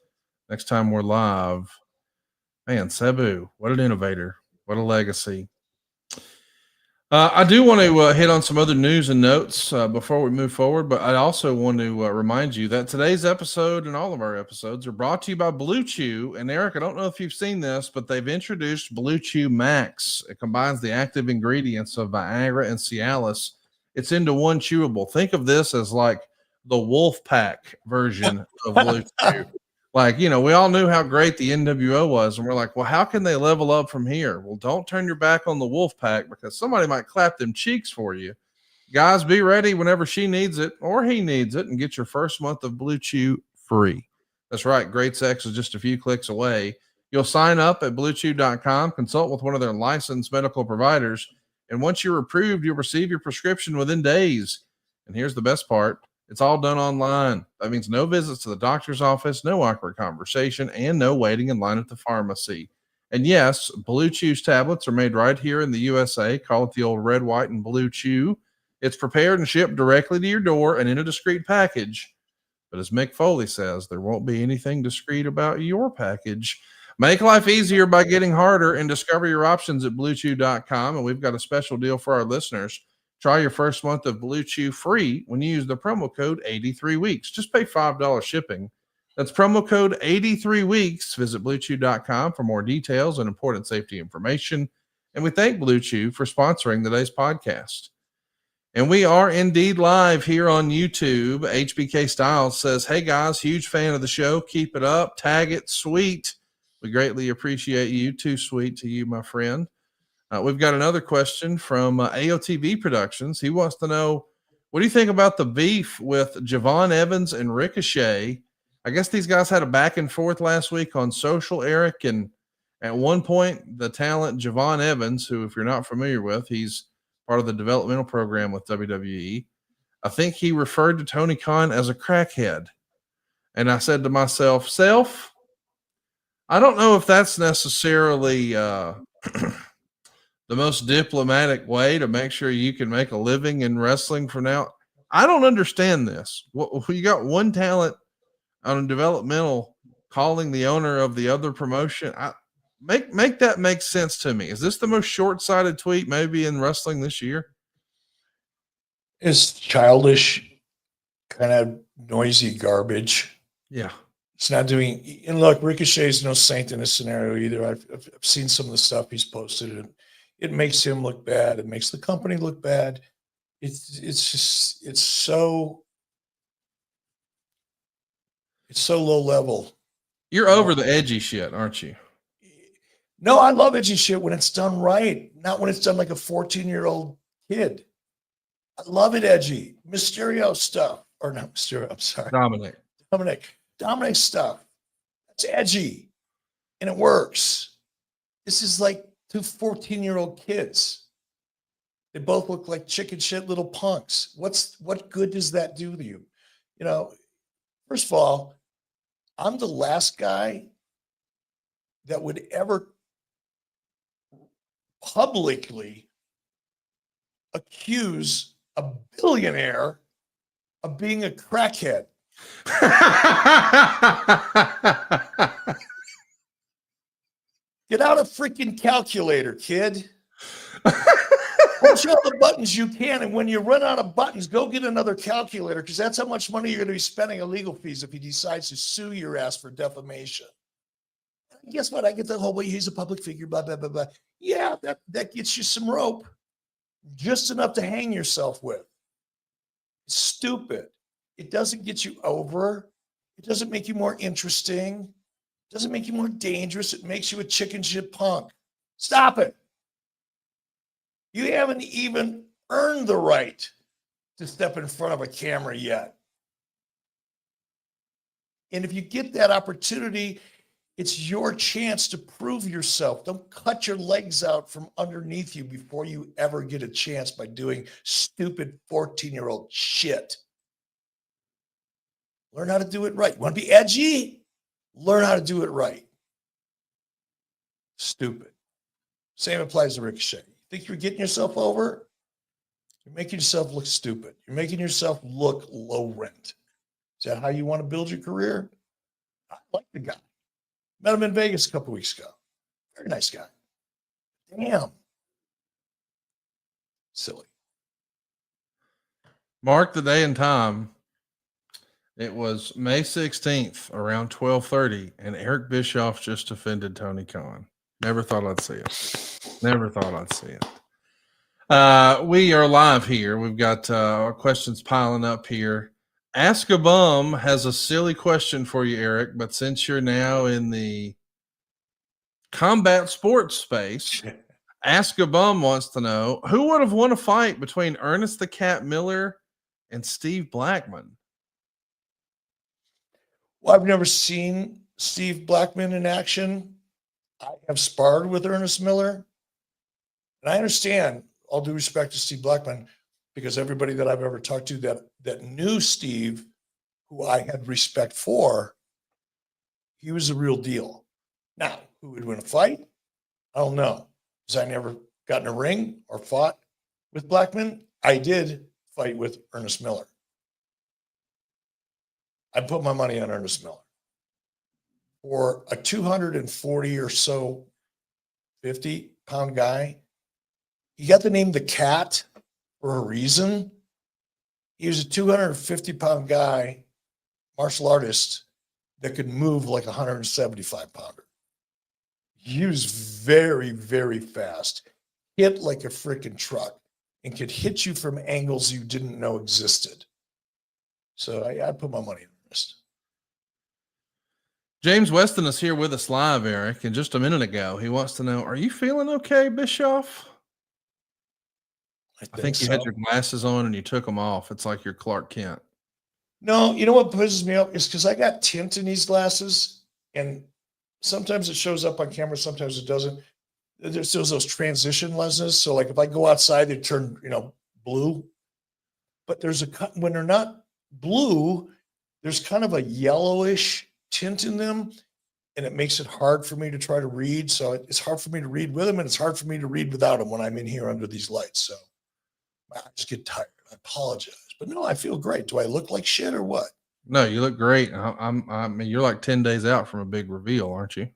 next time we're live. Man, Sabu, what an innovator. What a legacy. I do want to hit on some other news and notes before we move forward, but I also want to remind you that today's episode and all of our episodes are brought to you by Blue Chew. And Eric, I don't know if you've seen this, but they've introduced Blue Chew Max. It combines the active ingredients of Viagra and Cialis. It's into one chewable. Think of this as like the wolf pack version of Blue Chew. Like, we all knew how great the NWO was, and we're like, well, how can they level up from here? Well, don't turn your back on the wolf pack, because somebody might clap them cheeks for you. Guys, be ready whenever she needs it or he needs it, and get your first month of Blue Chew free. That's right. Great sex is just a few clicks away. You'll sign up at bluechew.com, consult with one of their licensed medical providers, and once you're approved, you'll receive your prescription within days. And here's the best part. It's all done online. That means no visits to the doctor's office, no awkward conversation, and no waiting in line at the pharmacy. And yes, Blue Chew's tablets are made right here in the USA. Call it the old red, white, and blue chew. It's prepared and shipped directly to your door and in a discreet package. But as Mick Foley says, there won't be anything discreet about your package. Make life easier by getting harder and discover your options at bluechew.com. And we've got a special deal for our listeners. Try your first month of Blue Chew free when you use the promo code 83weeks. Just pay $5 shipping. That's promo code 83weeks. Visit bluechew.com for more details and important safety information. And we thank Blue Chew for sponsoring today's podcast. And we are indeed live here on YouTube. HBK Styles says, hey guys, huge fan of the show. Keep it up. Tag it. Sweet. We greatly appreciate you. Too sweet to you, my friend. We've got another question from AOTV Productions. He wants to know, what do you think about the beef with Javon Evans and Ricochet? I guess these guys had a back and forth last week on social, Eric, and at one point, the talent Javon Evans, who, if you're not familiar with, he's part of the developmental program with WWE. I think he referred to Tony Khan as a crackhead. And I said to myself, I don't know if that's necessarily the most diplomatic way to make sure you can make a living in wrestling from now. I don't understand this. You got one talent on developmental calling the owner of the other promotion. Make that make sense to me. Is this the most short-sighted tweet maybe in wrestling this year? It's childish, kind of noisy garbage. Yeah. It's not doing, and look, Ricochet's no saint in this scenario either. I've seen some of the stuff he's posted, and it makes him look bad. It makes the company look bad. It's so low level. You're over the edgy shit, aren't you? No, I love edgy shit when it's done right, not when it's done like a 14-year-old kid. I love it edgy. Mysterio stuff. Or not Mysterio, I'm sorry. Dominik stuff. That's edgy. And it works. This is like two 14-year-old kids. They both look like chicken shit little punks. What good does that do to you? First of all, I'm the last guy that would ever publicly accuse a billionaire of being a crackhead. Get out a freaking calculator, kid. Push all the buttons you can, and when you run out of buttons, go get another calculator, because that's how much money you're going to be spending on legal fees if he decides to sue your ass for defamation. Guess what? I get the whole way he's a public figure, blah, blah, blah, blah. Yeah, that gets you some rope. Just enough to hang yourself with. It's stupid. It doesn't get you over. It doesn't make you more interesting. It doesn't make you more dangerous. It makes you a chicken shit punk. Stop it. You haven't even earned the right to step in front of a camera yet. And if you get that opportunity, it's your chance to prove yourself. Don't cut your legs out from underneath you before you ever get a chance by doing stupid 14-year-old shit. Learn how to do it right. You want to be edgy? Learn how to do it right. Stupid. Same applies to Ricochet. Think you're getting yourself over? You're making yourself look stupid. You're making yourself look low rent. Is that how you want to build your career? I like the guy. Met him in Vegas a couple weeks ago. Very nice guy. Damn. Silly. Mark the day and time. It was May 16th around 12:30, and Eric Bischoff just offended Tony Khan. Never thought I'd see it. Never thought I'd see it. We are live here. We've got questions piling up here. Ask a Bum has a silly question for you, Eric, but since you're now in the combat sports space, Ask a Bum wants to know, who would have won a fight between Ernest the Cat Miller and Steve Blackman? Well, I've never seen Steve Blackman in action. I have sparred with Ernest Miller. And I understand, all due respect to Steve Blackman, because everybody that I've ever talked to that knew Steve, who I had respect for, he was a real deal. Now, who would win a fight? I don't know, because I never got in a ring or fought with Blackman. I did fight with Ernest Miller. I put my money on Ernest Miller. For a 240 or so, 50-pound guy, he got the name the Cat for a reason. He was a 250-pound guy, martial artist, that could move like a 175-pounder. He was very, very fast, hit like a freaking truck, and could hit you from angles you didn't know existed. So I put my money on Ernest. James Weston is here with us live, Eric, and just a minute ago, he wants to know, are you feeling okay, Bischoff? I think you had your glasses on and you took them off. It's like you're Clark Kent. No, you know what pisses me off is because I got tint in these glasses, and sometimes it shows up on camera, sometimes it doesn't. There's those transition lenses. So like if I go outside, they turn, blue. But when they're not blue, there's kind of a yellowish tint in them, and it makes it hard for me to try to read. So it's hard for me to read with them, and it's hard for me to read without them when I'm in here under these lights. So I just get tired. I apologize, but no, I feel great. Do I look like shit or what? No, you look great. I mean, you're like 10 days out from a big reveal, aren't you?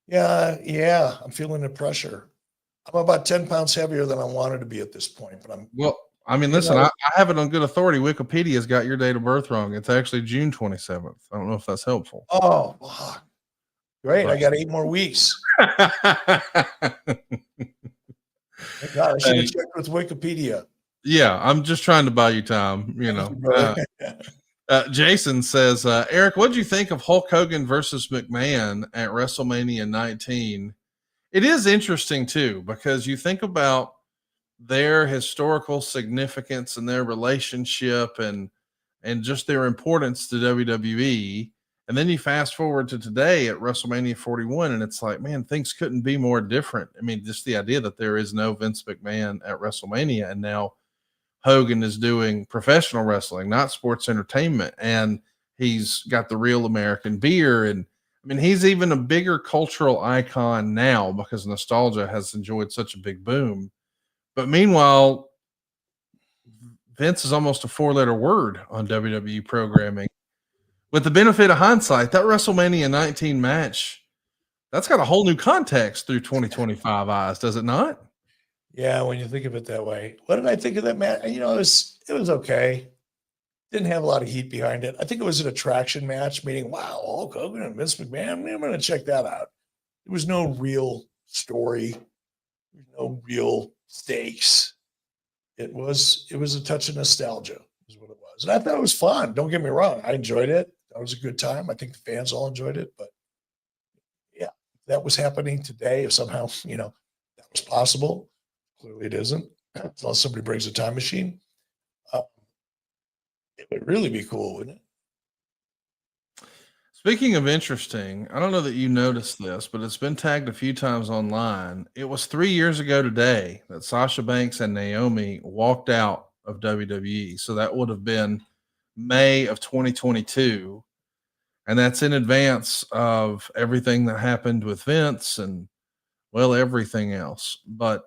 Yeah. I'm feeling the pressure. I'm about 10 pounds heavier than I wanted to be at this point, but I mean, listen, I have it on good authority. Wikipedia's got your date of birth wrong. It's actually June 27th. I don't know if that's helpful. Oh, fuck. Great. I got 8 more weeks. Thank God, I should have checked with Wikipedia. Yeah, I'm just trying to buy you time, Jason says, Eric, what did you think of Hulk Hogan versus McMahon at WrestleMania 19? It is interesting, too, because you think about their historical significance and their relationship and just their importance to WWE. And then you fast forward to today at WrestleMania 41, and it's like, man, things couldn't be more different. I mean, just the idea that there is no Vince McMahon at WrestleMania, and now Hogan is doing professional wrestling, not sports entertainment. And he's got the real American beer. And I mean, he's even a bigger cultural icon now because nostalgia has enjoyed such a big boom. But meanwhile, Vince is almost a 4-letter word on WWE programming. With the benefit of hindsight, that WrestleMania 19 match That's got a whole new context through 2025 eyes, does it not? Yeah, when you think of it that way. What did I think of that match? You know, it was okay. Didn't have a lot of heat behind it. I think it was an attraction match, meaning, wow, Hulk Hogan and Vince McMahon. I'm going to check that out. There was no real story, no real stakes. It was a touch of nostalgia, is what it was. And I thought it was fun. Don't get me wrong. I enjoyed it. That was a good time. I think the fans all enjoyed it. But yeah, that was happening today. If somehow, that was possible. Clearly it isn't. Unless somebody brings a time machine. It would really be cool, wouldn't it? Speaking of interesting, I don't know that you noticed this, but it's been tagged a few times online. It was 3 years ago today that Sasha Banks and Naomi walked out of WWE. So that would have been May of 2022. And that's in advance of everything that happened with Vince and, well, everything else. But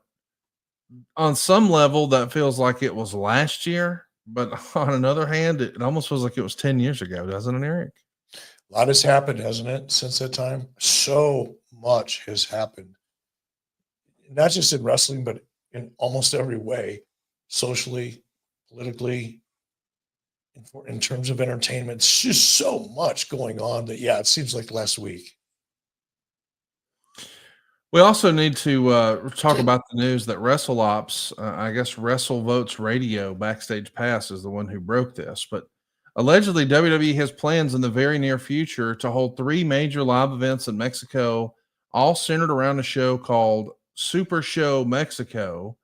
on some level, that feels like it was last year. But on another hand, it almost feels like it was 10 years ago, doesn't it, Eric? A lot has happened, hasn't it, since that time? So much has happened. Not just in wrestling, but in almost every way, socially, politically, in terms of entertainment. It's just so much going on that, yeah, it seems like last week. We also need to talk about the news that WrestleOps, I guess WrestleVotes Radio Backstage Pass is the one who broke this, but allegedly WWE has plans in the very near future to hold 3 major live events in Mexico, all centered around a show called Super Show Mexico.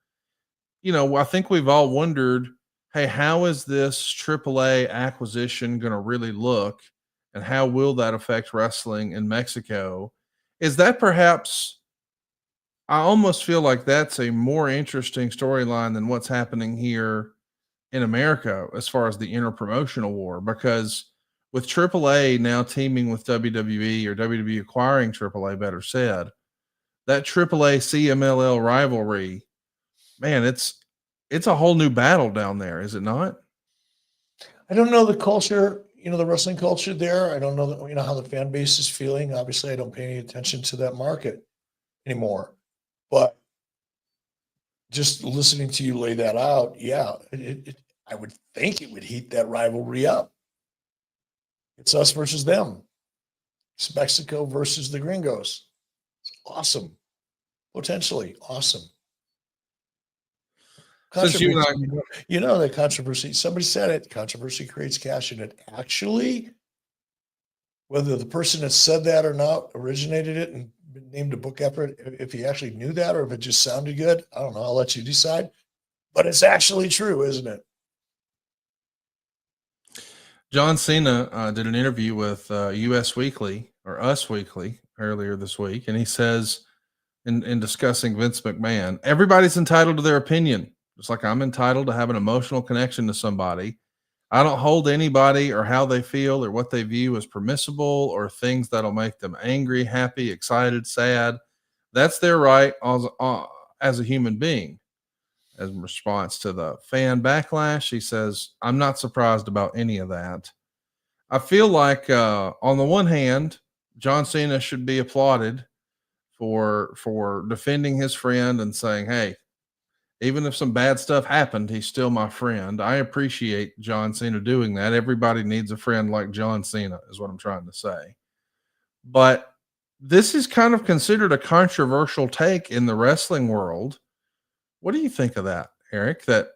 I think we've all wondered, hey, how is this AAA acquisition going to really look, and how will that affect wrestling in Mexico? Is that perhaps? I almost feel like that's a more interesting storyline than what's happening here in America as far as the interpromotional war, because with AAA now teaming with WWE, or WWE acquiring AAA, better said, that AAA CMLL rivalry, man, it's a whole new battle down there, is it not? I don't know the culture, the wrestling culture there. I don't know, how the fan base is feeling. Obviously, I don't pay any attention to that market anymore. But just listening to you lay that out, yeah, I would think it would heat that rivalry up. It's us versus them. It's Mexico versus the Gringos. It's awesome. Potentially awesome. Since you and I, That controversy, somebody said it, controversy creates cash, and it actually, whether the person that said that or not originated it and named a book after it, if he actually knew that or if it just sounded good, I don't know. I'll let you decide. But it's actually true, isn't it? John Cena did an interview with US Weekly, or Us Weekly, earlier this week, and he says, in discussing Vince McMahon, everybody's entitled to their opinion, just like I'm entitled to have an emotional connection to somebody. I don't hold anybody or how they feel or what they view as permissible or things that'll make them angry, happy, excited, sad. That's their right as a human being. As in response to the fan backlash, he says, I'm not surprised about any of that. I feel like, on the one hand, John Cena should be applauded for defending his friend and saying, hey, even if some bad stuff happened, he's still my friend. I appreciate John Cena doing that. Everybody needs a friend like John Cena, is what I'm trying to say. But this is kind of considered a controversial take in the wrestling world. What do you think of that, Eric? That,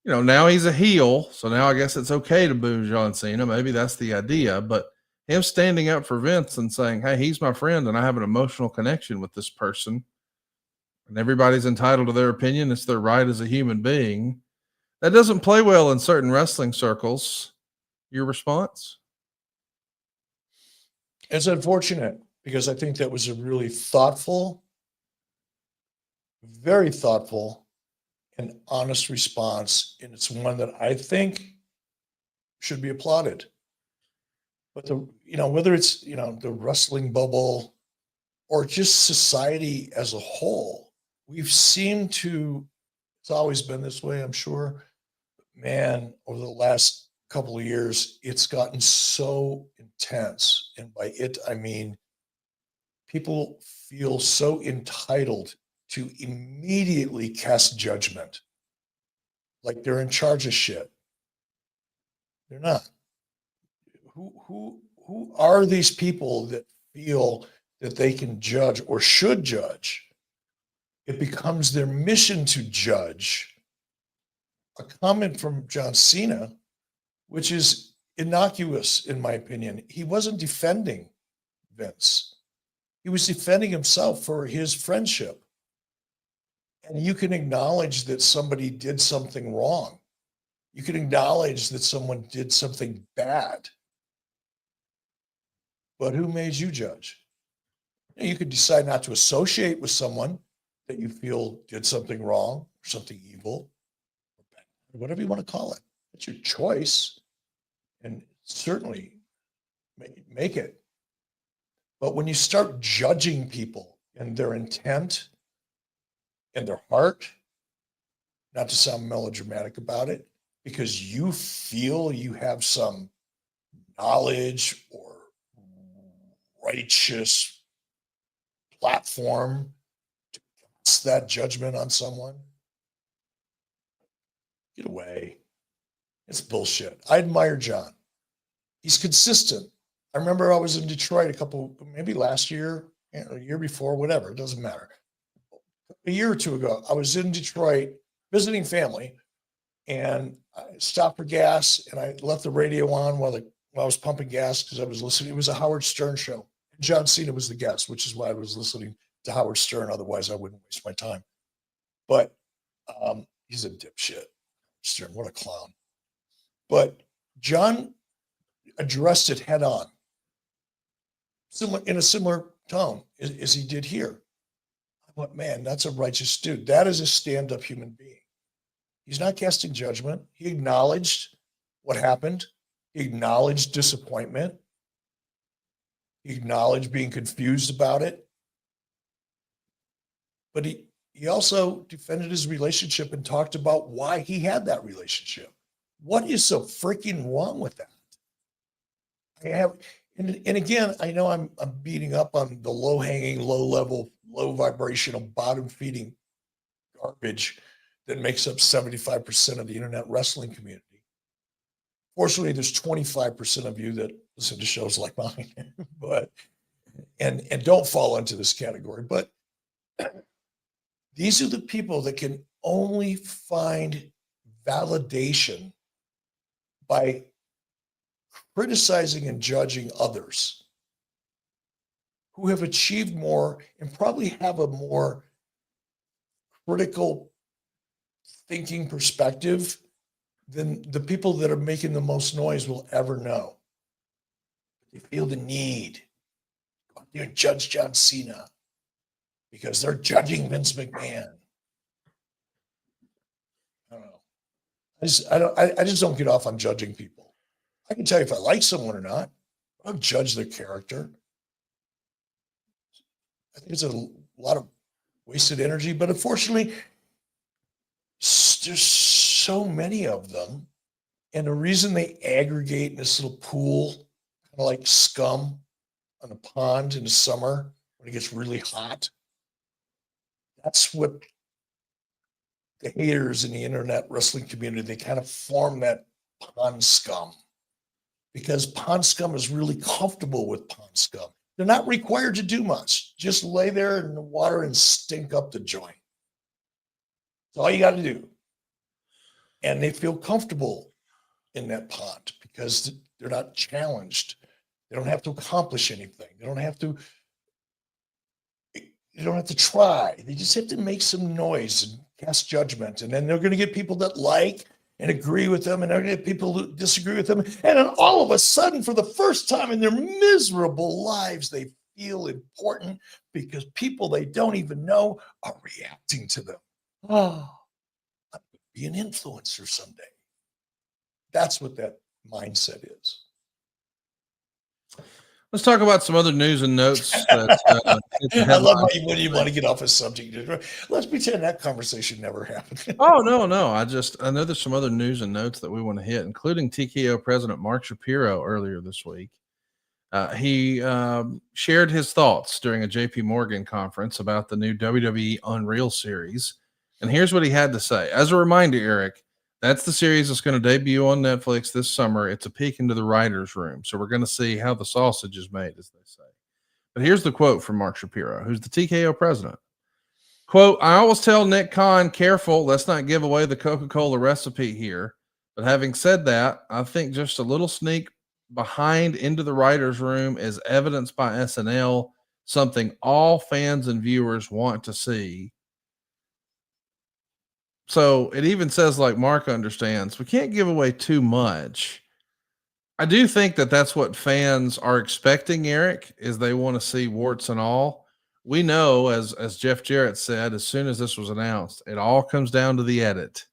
now he's a heel, so now I guess it's okay to boo John Cena. Maybe that's the idea. But him standing up for Vince and saying, hey, he's my friend and I have an emotional connection with this person, and everybody's entitled to their opinion. It's their right as a human being. That doesn't play well in certain wrestling circles. Your response? It's unfortunate because I think that was a really thoughtful, very thoughtful and honest response. And it's one that I think should be applauded. But whether it's, the wrestling bubble or just society as a whole, we've seemed to, it's always been this way, I'm sure. Man, over the last couple of years, it's gotten so intense. And by it, I mean people feel so entitled to immediately cast judgment, like they're in charge of shit. They're not. Who are these people that feel that they can judge or should judge? It becomes their mission to judge. A comment from John Cena, which is innocuous in my opinion. He wasn't defending Vince. He was defending himself for his friendship. And you can acknowledge that somebody did something wrong. You can acknowledge that someone did something bad. But who made you judge? You could decide not to associate with someone that you feel did something wrong or something evil, or bad, whatever you want to call it. It's your choice, and certainly make it. But when you start judging people and their intent and their heart, not to sound melodramatic about it, because you feel you have some knowledge or righteous platform to pass that judgment on someone, get away. It's bullshit. I admire John. He's consistent. I remember I was in Detroit maybe last year, or year before, whatever, it doesn't matter. A year or two ago, I was in Detroit visiting family, and I stopped for gas, and I left the radio on while I was pumping gas because I was listening. It was a Howard Stern show. John Cena was the guest, which is why I was listening to Howard Stern. Otherwise, I wouldn't waste my time. But he's a dipshit. Stern, what a clown. But John addressed it head on, in a similar tone as he did here. I went, man, that's a righteous dude. That is a stand-up human being. He's not casting judgment. He acknowledged what happened. He acknowledged disappointment. He acknowledged being confused about it. But he also defended his relationship and talked about why he had that relationship. What is so freaking wrong with that? And again, I know I'm beating up on the low-hanging, low-level, low-vibrational, bottom-feeding garbage that makes up 75% of the internet wrestling community. Fortunately, there's 25% of you that listen to shows like mine, but and don't fall into this category. But these are the people that can only find validation by criticizing and judging others who have achieved more and probably have a more critical thinking perspective than the people that are making the most noise will ever know. They feel the need to go out there and judge John Cena because they're judging Vince McMahon. I don't know. I just don't get off on judging people. I can tell you if I like someone or not. I don't judge their character. I think it's a lot of wasted energy, but unfortunately, there's so many of them. And the reason they aggregate in this little pool, kind of like scum on a pond in the summer when it gets really hot, that's what the haters in the internet wrestling community, they kind of form that pond scum because pond scum is really comfortable with pond scum. They're not required to do much. Just lay there in the water and stink up the joint. That's all you got to do. And they feel comfortable in that pond because they're not challenged. They don't have to accomplish anything. They don't have to try. They just have to make some noise and cast judgment. And then they're going to get people that like and agree with them, and they're going to get people who disagree with them. And then all of a sudden, for the first time in their miserable lives, they feel important because people they don't even know are reacting to them. Oh, I'm going to be an influencer someday. That's what that mindset is. Let's talk about some other news and notes. That, I love how when you want to get off a subject. Let's pretend that conversation never happened. Oh, no. I know there's some other news and notes that we want to hit, including TKO President Mark Shapiro earlier this week. He shared his thoughts during a JP Morgan conference about the new WWE Unreal series. And here's what he had to say. As a reminder, Eric, that's the series that's going to debut on Netflix this summer. It's a peek into the writer's room. So we're going to see how the sausage is made, as they say. But here's the quote from Mark Shapiro, who's the TKO president. Quote, I always tell Nick Khan, careful, let's not give away the Coca-Cola recipe here. But having said that, I think just a little sneak behind into the writer's room is evidenced by SNL, something all fans and viewers want to see. So it even says, like Mark understands, we can't give away too much. I do think that that's what fans are expecting, Eric, is they want to see warts and all. We know, as Jeff Jarrett said, as soon as this was announced, it all comes down to the edit.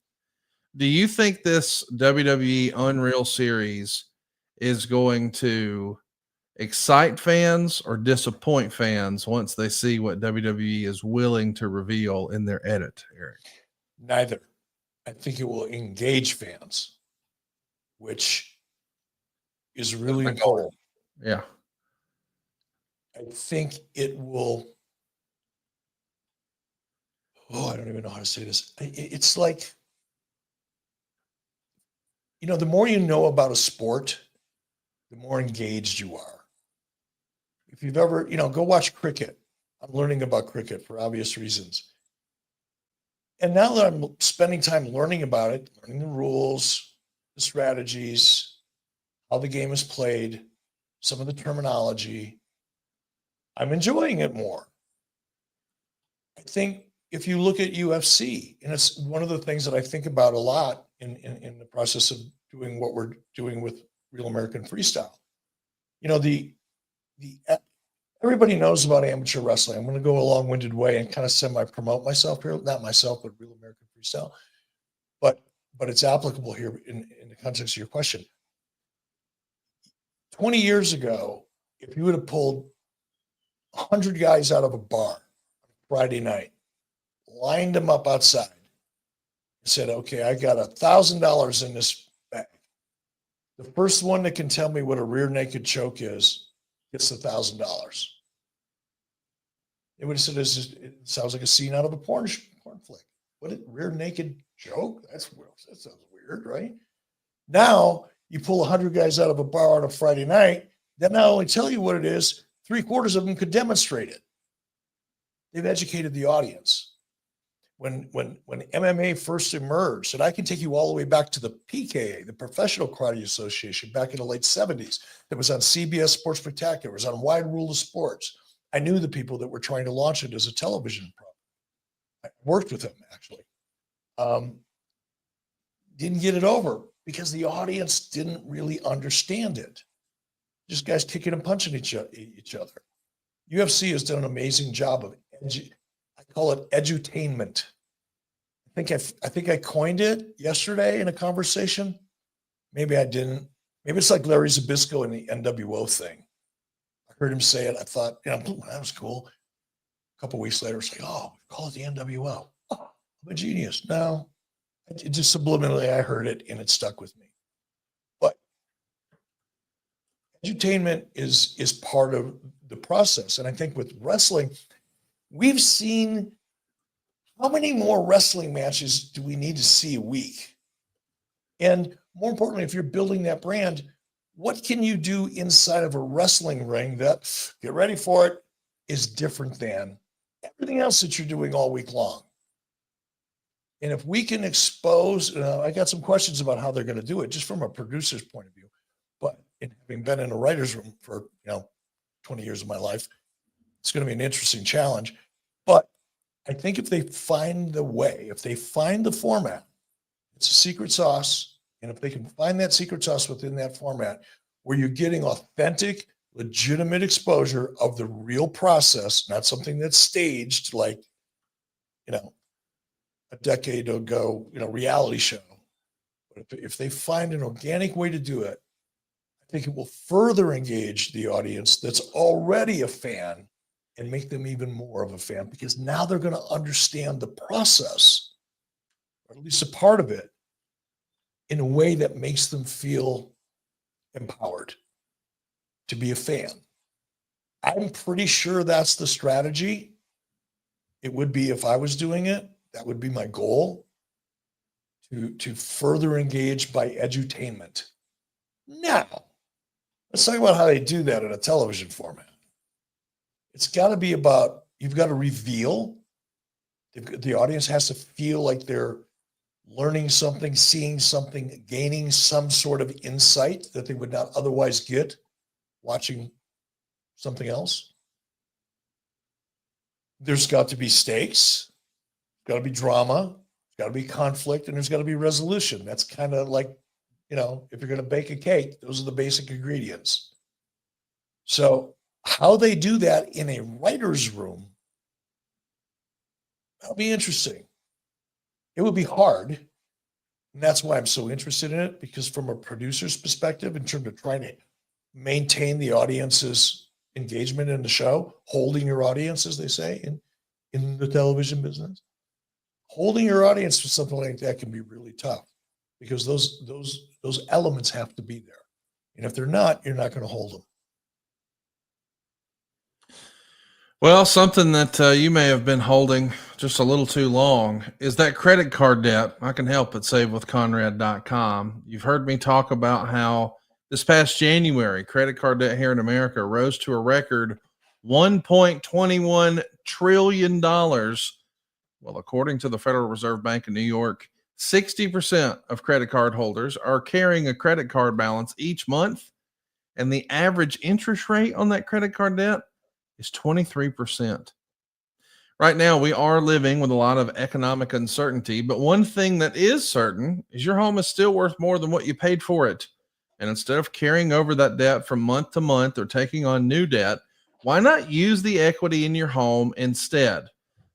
Do you think this WWE Unreal series is going to excite fans or disappoint fans once they see what WWE is willing to reveal in their edit, Eric? Neither. I think it will engage fans, which is really important. Yeah. I think it will. Oh, I don't even know how to say this. It's like, the more you know about a sport, the more engaged you are. If you've ever, go watch cricket. I'm learning about cricket for obvious reasons. And now that I'm spending time learning about it, learning the rules, the strategies, how the game is played, some of the terminology, I'm enjoying it more. I think if you look at UFC, and it's one of the things that I think about a lot in the process of doing what we're doing with Real American Freestyle. Everybody knows about amateur wrestling. I'm going to go a long-winded way and kind of semi-promote myself here. Not myself, but Real American Freestyle. But it's applicable here in the context of your question. 20 years ago, if you would have pulled 100 guys out of a bar Friday night, lined them up outside, and said, okay, I got $1,000 in this bag. The first one that can tell me what a rear naked choke is gets $1,000. They would have said, it sounds like a scene out of a porn flick. What a rear naked choke? That sounds weird, right? Now you pull 100 guys out of a bar on a Friday night, then not only tell you what it is, 3/4 of them could demonstrate it. They've educated the audience. When MMA first emerged, and I can take you all the way back to the PKA, the Professional Karate Association, back in the late 70s, that was on CBS Sports Spectacular, it was on Wide Rule of Sports. I knew the people that were trying to launch it as a television program. I worked with them, actually. Didn't get it over because the audience didn't really understand it. Just guys kicking and punching each other. UFC has done an amazing job of I call it edutainment. I think I coined it yesterday in a conversation. Maybe I didn't. Maybe it's like Larry Zbyszko in the NWO thing. I heard him say it. I thought, that was cool. A couple of weeks later, it's like, oh, call it the NWO. Oh, I'm a genius. No, it just subliminally, I heard it and it stuck with me. But edutainment is part of the process. And I think with wrestling, we've seen, how many more wrestling matches do we need to see a week? And more importantly, if you're building that brand, what can you do inside of a wrestling ring that, get ready for it, is different than everything else that you're doing all week long? And if we can expose, I got some questions about how they're going to do it, just from a producer's point of view. But having been in a writer's room for 20 years of my life, it's going to be an interesting challenge. But I think if they find the way, if they find the format, it's a secret sauce. And if they can find that secret sauce within that format, where you're getting authentic, legitimate exposure of the real process, not something that's staged like, a decade ago, reality show. But if they find an organic way to do it, I think it will further engage the audience that's already a fan and make them even more of a fan, because now they're going to understand the process, or at least a part of it, in a way that makes them feel empowered to be a fan. I'm pretty sure that's the strategy. It would be, if I was doing it, that would be my goal, to further engage by edutainment. Now, let's talk about how they do that in a television format. It's got to be about, you've got to reveal. The audience has to feel like they're learning something, seeing something, gaining some sort of insight that they would not otherwise get watching something else. There's got to be stakes, got to be drama, got to be conflict, and there's got to be resolution. That's kind of like, if you're going to bake a cake, those are the basic ingredients. So how they do that in a writer's room, that'll be interesting. It would be hard. And that's why I'm so interested in it, because from a producer's perspective, in terms of trying to maintain the audience's engagement in the show, holding your audience, as they say in the television business, holding your audience for something like that can be really tough, because those elements have to be there. And if they're not, you're not going to hold them. Well, something that you may have been holding just a little too long is that credit card debt. I can help at savewithconrad.com. You've heard me talk about how this past January, credit card debt here in America rose to a record $1.21 trillion. Well, according to the Federal Reserve Bank of New York, 60% of credit card holders are carrying a credit card balance each month, and the average interest rate on that credit card debt is 23%. Right now, we are living with a lot of economic uncertainty, but one thing that is certain is your home is still worth more than what you paid for it. And instead of carrying over that debt from month to month or taking on new debt, why not use the equity in your home instead?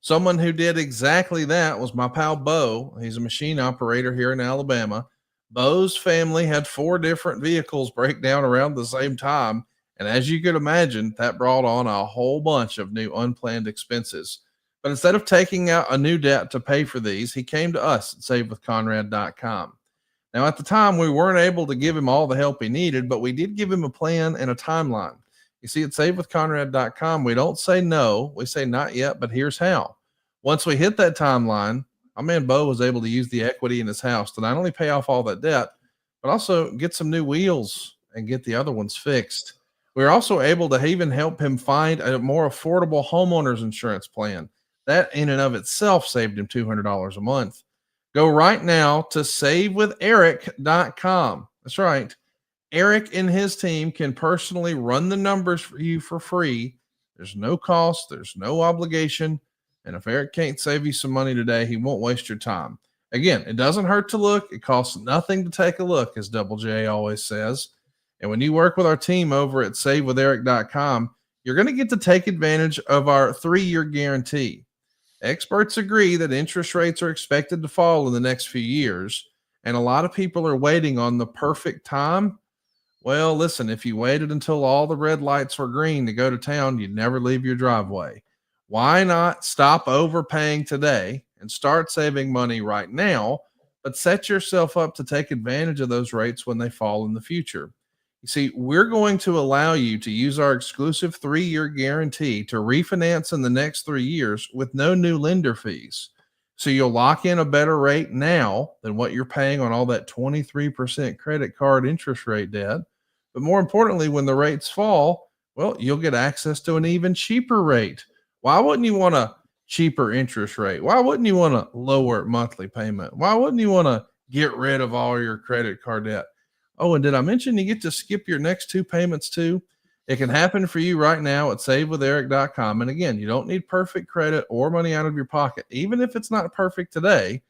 Someone who did exactly that was my pal Bo. He's a machine operator here in Alabama. Bo's family had 4 different vehicles break down around the same time. And as you could imagine, that brought on a whole bunch of new unplanned expenses. But instead of taking out a new debt to pay for these, he came to us at SaveWithConrad.com. Now, at the time, we weren't able to give him all the help he needed, but we did give him a plan and a timeline. You see, at SaveWithConrad.com, we don't say no. We say not yet, but here's how. Once we hit that timeline, my man Bo was able to use the equity in his house to not only pay off all that debt, but also get some new wheels and get the other ones fixed. We were also able to even help him find a more affordable homeowner's insurance plan. That in and of itself saved him $200 a month. Go right now to savewitheric.com. That's right. Eric and his team can personally run the numbers for you for free. There's no cost. There's no obligation. And if Eric can't save you some money today, he won't waste your time. Again, it doesn't hurt to look. It costs nothing to take a look, as Double J always says. And when you work with our team over at savewitheric.com, you're going to get to take advantage of our 3-year guarantee. Experts agree that interest rates are expected to fall in the next few years, and a lot of people are waiting on the perfect time. Well, listen, if you waited until all the red lights were green to go to town, you'd never leave your driveway. Why not stop overpaying today and start saving money right now, but set yourself up to take advantage of those rates when they fall in the future? You see, we're going to allow you to use our exclusive 3-year guarantee to refinance in the next 3 years with no new lender fees. So you'll lock in a better rate now than what you're paying on all that 23% credit card interest rate debt. But more importantly, when the rates fall, well, you'll get access to an even cheaper rate. Why wouldn't you want a cheaper interest rate? Why wouldn't you want a lower monthly payment? Why wouldn't you want to get rid of all your credit card debt? Oh, and did I mention you get to skip your next 2 payments too? It can happen for you right now at savewitheric.com. And again, you don't need perfect credit or money out of your pocket. Even if it's not perfect today,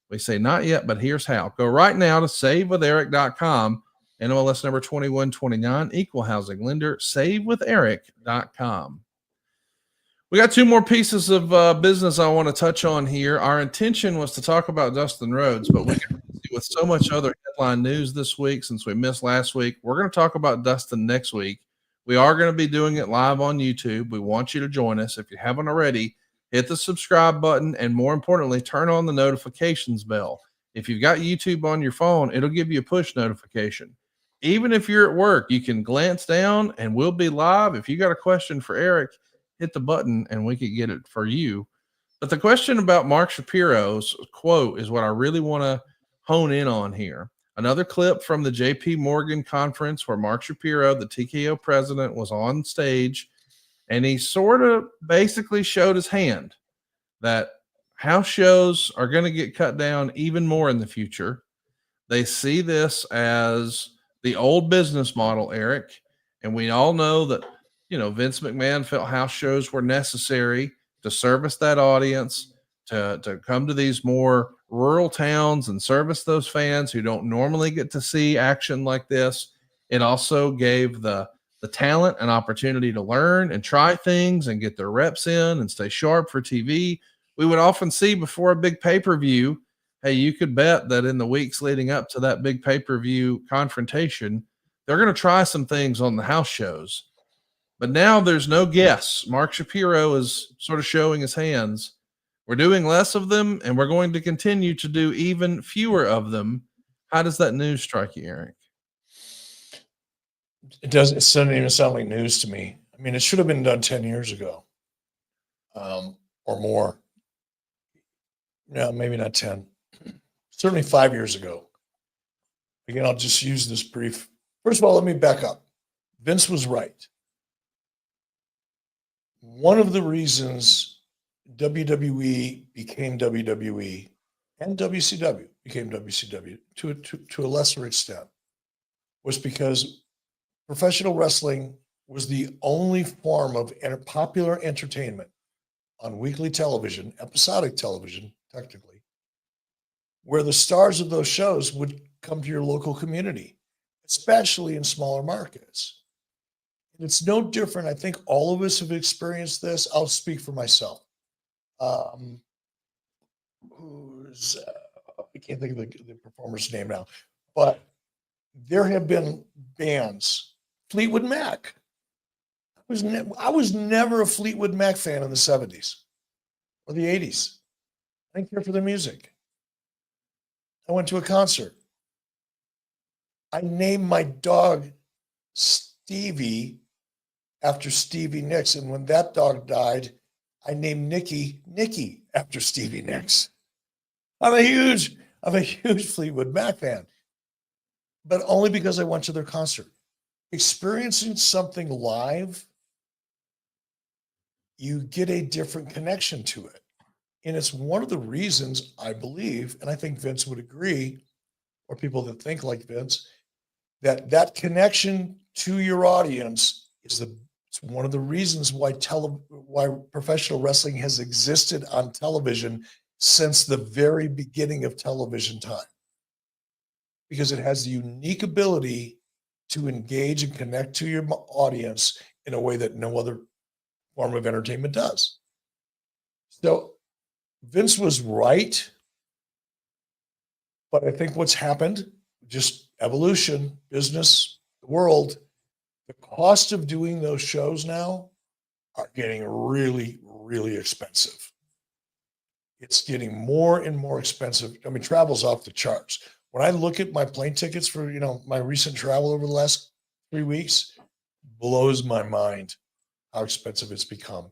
we say not yet, but here's how. Go right now to savewitheric.com. NMLS number 2129, equal housing lender, savewitheric.com. We got 2 more pieces of business I want to touch on here. Our intention was to talk about Dustin Rhodes, but we got busy with so much other headline news this week since we missed last week. We're going to talk about Dustin next week. We are going to be doing it live on YouTube. We want you to join us. If you haven't already, hit the subscribe button, and more importantly, turn on the notifications bell. If you've got YouTube on your phone, it'll give you a push notification. even if you're at work, you can glance down and we'll be live. If you got a question for Eric, hit the button and we could get it for you. But the question about Mark Shapiro's quote is what I really want to hone in on here. Another clip from the JP Morgan conference where Mark Shapiro, the TKO president, was on stage, and he sort of basically showed his hand that house shows are going to get cut down even more in the future. They see this as the old business model, Eric, and we all know that, Vince McMahon felt house shows were necessary to service that audience, to come to these more rural towns and service those fans who don't normally get to see action like this. It also gave the talent an opportunity to learn and try things and get their reps in and stay sharp for TV. We would often see before a big pay-per-view, hey, you could bet that in the weeks leading up to that big pay-per-view confrontation, they're going to try some things on the house shows. But now there's no guess. Mark Shapiro is sort of showing his hands. We're doing less of them, and we're going to continue to do even fewer of them. How does that news strike you, Eric? It doesn't even sound like news to me. I mean, it should have been done 10 years ago, or more. No, maybe not 10. Certainly 5 years ago. Again, I'll just use this brief. First of all, let me back up. Vince was right. One of the reasons WWE became WWE and WCW became WCW to a lesser extent was because professional wrestling was the only form of popular entertainment on weekly television, episodic television, technically, where the stars of those shows would come to your local community, especially in smaller markets. And it's no different. I think all of us have experienced this. I'll speak for myself. I can't think of the performer's name now, but there have been bands, Fleetwood Mac. I was never a Fleetwood Mac fan in the 70s or the 80s. I didn't care for the music. I went to a concert. I named my dog Stevie after Stevie Nicks. And when that dog died, I named Nikki after Stevie Nicks. I'm a huge Fleetwood Mac fan, but only because I went to their concert. Experiencing something live, you get a different connection to it. And it's one of the reasons I believe, and I think Vince would agree, or people that think like Vince, that connection to your audience is it's one of the reasons why professional wrestling has existed on television since the very beginning of television time. Because it has the unique ability to engage and connect to your audience in a way that no other form of entertainment does. So Vince was right, but I think what's happened, just evolution, business, the world, the cost of doing those shows now are getting really, really expensive. It's getting more and more expensive. I mean, travel's off the charts. When I look at my plane tickets for, my recent travel over the last 3 weeks, blows my mind how expensive it's become.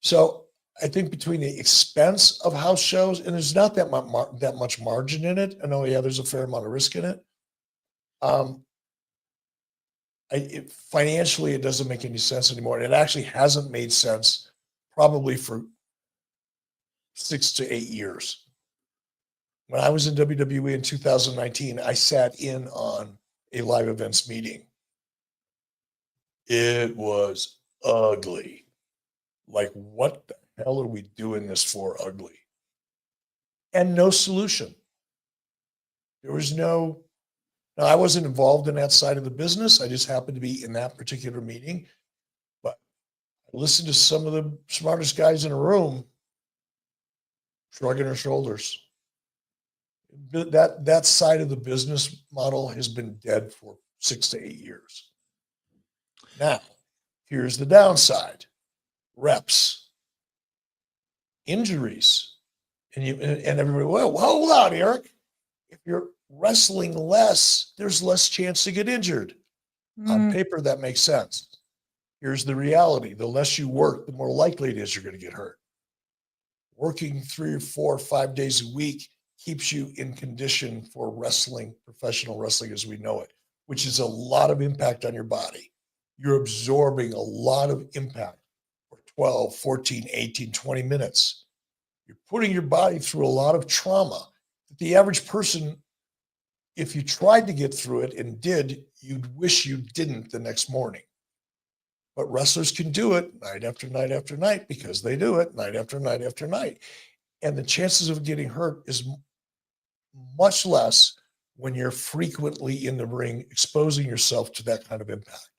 So I think between the expense of house shows, and there's not that much margin in it. I know, there's a fair amount of risk in it. Financially, it doesn't make any sense anymore. And it actually hasn't made sense probably for 6 to 8 years. When I was in WWE in 2019, I sat in on a live events meeting. It was ugly. Like, what the hell are we doing this for? Ugly. And no solution. There was now I wasn't involved in that side of the business. I just happened to be in that particular meeting. But I listened to some of the smartest guys in a room shrugging their shoulders. That side of the business model has been dead for 6 to 8 years. Now, here's the downside. Reps, injuries, and everybody, well, hold on, Eric. wrestling less, there's less chance to get injured. On Mm, paper, that makes sense. Here's the reality. The less you work, the more likely it is you're going to get hurt. Working 3 or 4 or 5 days a week keeps you in condition for wrestling, professional wrestling as we know it, which is a lot of impact on your body. You're absorbing a lot of impact for 12, 14, 18, 20 minutes. You're putting your body through a lot of trauma. The average person, if you tried to get through it and did, you'd wish you didn't the next morning. But wrestlers can do it night after night after night because they do it night after night after night. And the chances of getting hurt is much less when you're frequently in the ring, exposing yourself to that kind of impact.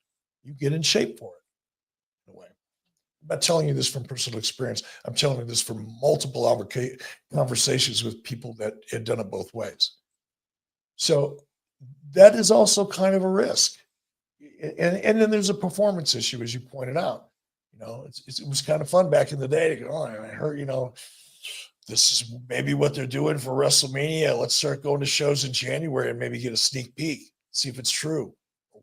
You get in shape for it, in a way. I'm not telling you this from personal experience. I'm telling you this from multiple conversations with people that had done it both ways. So that is also kind of a risk. And then there's a performance issue, as you pointed out. You know, it was kind of fun back in the day to go, oh, I heard, you know, this is maybe what they're doing for WrestleMania. Let's start going to shows in January and maybe get a sneak peek, see if it's true,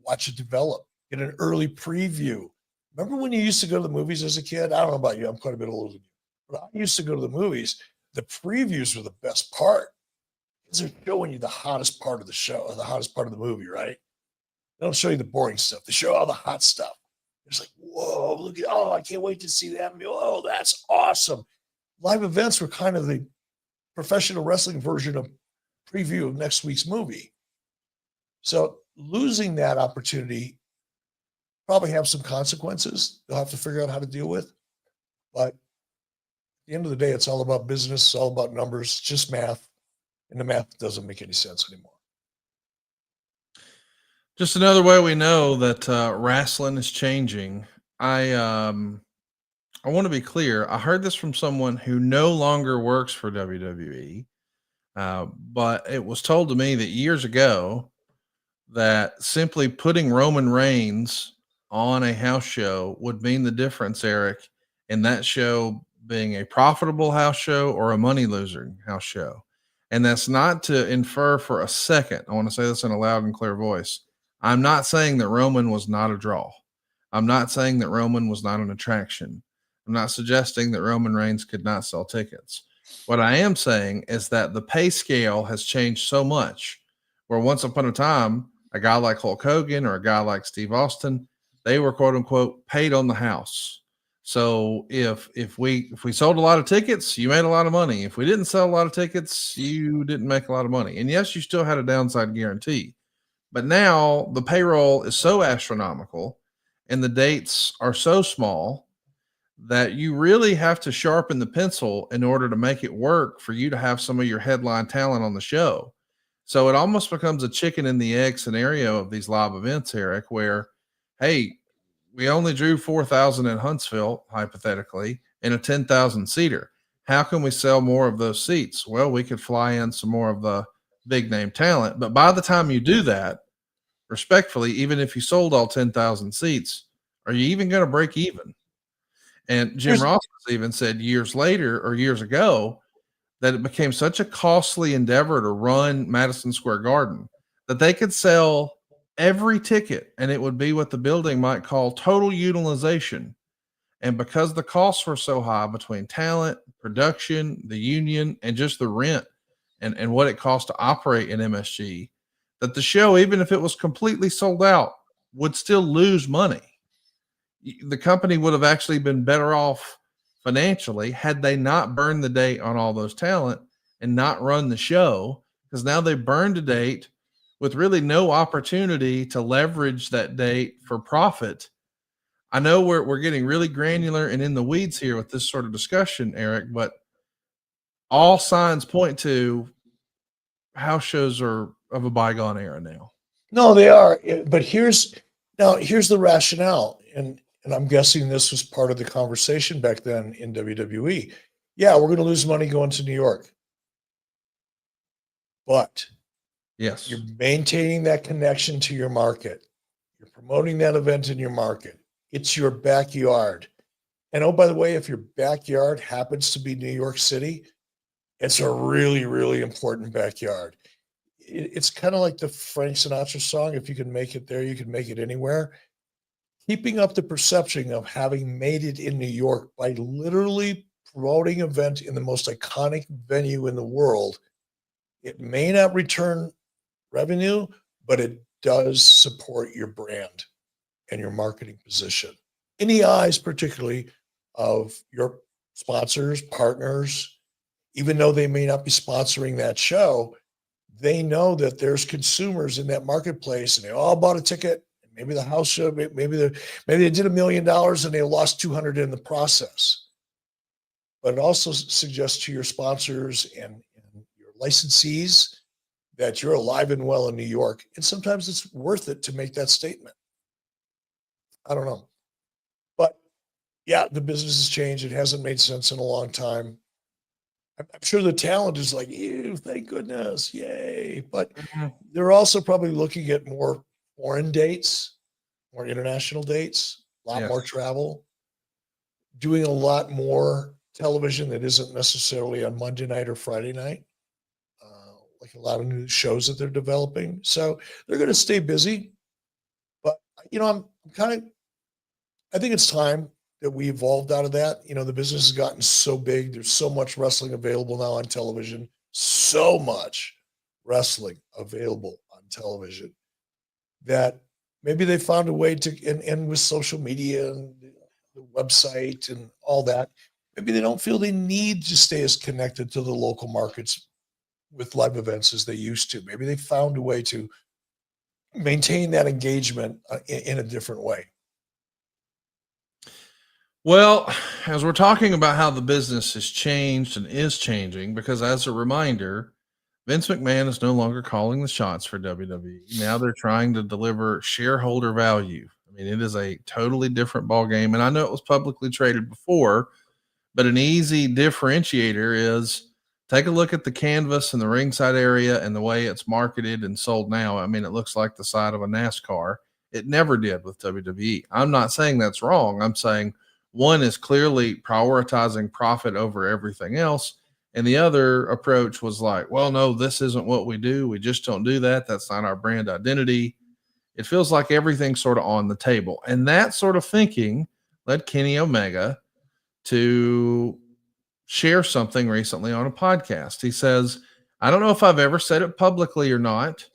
watch it develop, get an early preview. Remember when you used to go to the movies as a kid? I don't know about you. I'm quite a bit older than you. But I used to go to the movies. The previews were the best part because they're showing you the hottest part of the show or the hottest part of the movie, right? They don't show you the boring stuff. They show all the hot stuff. It's like, whoa, look at, oh, I can't wait to see that. Oh, that's awesome. Live events were kind of the professional wrestling version of preview of next week's movie. So losing that opportunity probably have some consequences they'll have to figure out how to deal with. But at the end of the day, it's all about business. It's all about numbers, just math. And the math doesn't make any sense anymore. just another way we know that wrestling is changing. I want to be clear. I heard this from someone who no longer works for WWE, but it was told to me that years ago that simply putting Roman Reigns on a house show would mean the difference, Eric, in that show being a profitable house show or a money losing house show. And that's not to infer for a second. I want to say this in a loud and clear voice. I'm not saying that Roman was not a draw. I'm not saying that Roman was not an attraction. I'm not suggesting that Roman Reigns could not sell tickets. What I am saying is that the pay scale has changed so much where once upon a time, a guy like Hulk Hogan or a guy like Steve Austin, they were quote unquote paid on the house. So if we sold a lot of tickets, you made a lot of money. If we didn't sell a lot of tickets, you didn't make a lot of money. And yes, you still had a downside guarantee. But now the payroll is so astronomical and the dates are so small that you really have to sharpen the pencil in order to make it work for you to have some of your headline talent on the show. So it almost becomes a chicken and the egg scenario of these live events, Eric, where, hey, we only drew 4,000 in Huntsville, hypothetically, in a 10,000 seater. How can we sell more of those seats? Well, we could fly in some more of the big name talent. But by the time you do that, respectfully, even if you sold all 10,000 seats, are you even going to break even? And Jim Ross has even said years later or years ago that it became such a costly endeavor to run Madison Square Garden that they could sell every ticket and it would be what the building might call total utilization. And because the costs were so high between talent, production, the union, and just the rent and what it cost to operate in MSG, that the show, even if it was completely sold out, would still lose money. The company would have actually been better off financially had they not burned the date on all those talent and not run the show, because now they burned a date with really no opportunity to leverage that date for profit. I know we're getting really granular and in the weeds here with this sort of discussion, Eric, but all signs point to house shows are of a bygone era now. No, they are. But here's the rationale. And I'm guessing this was part of the conversation back then in WWE. Yeah, we're going to lose money going to New York. But yes, you're maintaining that connection to your market. You're promoting that event in your market. It's your backyard. And oh, by the way, if your backyard happens to be New York City, it's a really, really important backyard. it's kind of like the Frank Sinatra song, if you can make it there, you can make it anywhere. Keeping up the perception of having made it in New York by literally promoting an event in the most iconic venue in the world, it may not return revenue, but it does support your brand and your marketing position in the eyes, particularly of your sponsors, partners. Even though they may not be sponsoring that show, they know that there's consumers in that marketplace and they all bought a ticket. Maybe the house show, maybe they did $1 million and they lost 200 in the process. But it also suggests to your sponsors and your licensees that you're alive and well in New York. And sometimes it's worth it to make that statement. I don't know. But yeah, the business has changed. It hasn't made sense in a long time. I'm sure the talent is like, ew, thank goodness, yay. But they're also probably looking at more foreign dates, more international dates, a lot more travel, doing a lot more television that isn't necessarily on Monday night or Friday night, like a lot of new shows that they're developing. So they're going to stay busy. But, I'm I think it's time that we evolved out of that. The business has gotten so big. There's so much wrestling available now on television, so much wrestling available on television, that maybe they found a way to, and with social media and the website and all that, maybe they don't feel they need to stay as connected to the local markets with live events as they used to. Maybe they found a way to maintain that engagement in a different way. Well, as we're talking about how the business has changed and is changing, because as a reminder, Vince McMahon is no longer calling the shots for WWE. Now they're trying to deliver shareholder value. I mean, it is a totally different ball game. And I know it was publicly traded before, but an easy differentiator is take a look at the canvas and the ringside area and the way it's marketed and sold now. I mean, it looks like the side of a NASCAR. It never did with WWE. I'm not saying that's wrong. I'm saying one is clearly prioritizing profit over everything else. And the other approach was like, well, no, this isn't what we do. We just don't do that. That's not our brand identity. It feels like everything's sort of on the table. And that sort of thinking led Kenny Omega to share something recently on a podcast. He says, I don't know if I've ever said it publicly or not.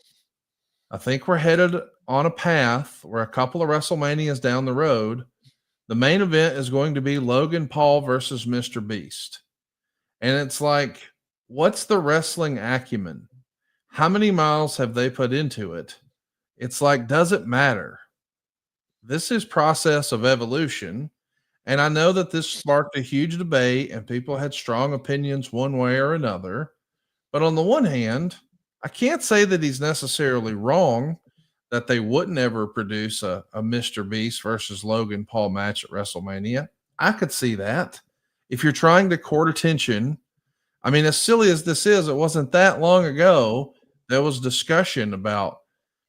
I think we're headed on a path where a couple of WrestleManias down the road, the main event is going to be Logan Paul versus Mr. Beast. And it's like, what's the wrestling acumen? How many miles have they put into it? It's like, does it matter? This is process of evolution. And I know that this sparked a huge debate and people had strong opinions one way or another. But on the one hand, I can't say that he's necessarily wrong that they wouldn't ever produce a Mr. Beast versus Logan Paul match at WrestleMania. I could see that. If you're trying to court attention, I mean, as silly as this is, it wasn't that long ago there was discussion about,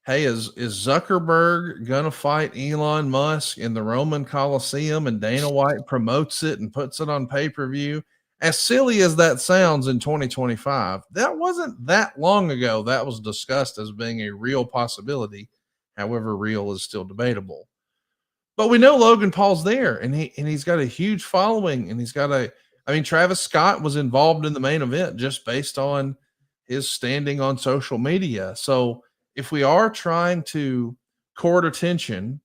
hey, is Zuckerberg going to fight Elon Musk in the Roman Coliseum, and Dana White promotes it and puts it on pay-per-view? As silly as that sounds in 2025, that wasn't that long ago that was discussed as being a real possibility. However, real is still debatable. But we know Logan Paul's there, and he's got a huge following, and he's got Travis Scott was involved in the main event just based on his standing on social media. So if we are trying to court attention,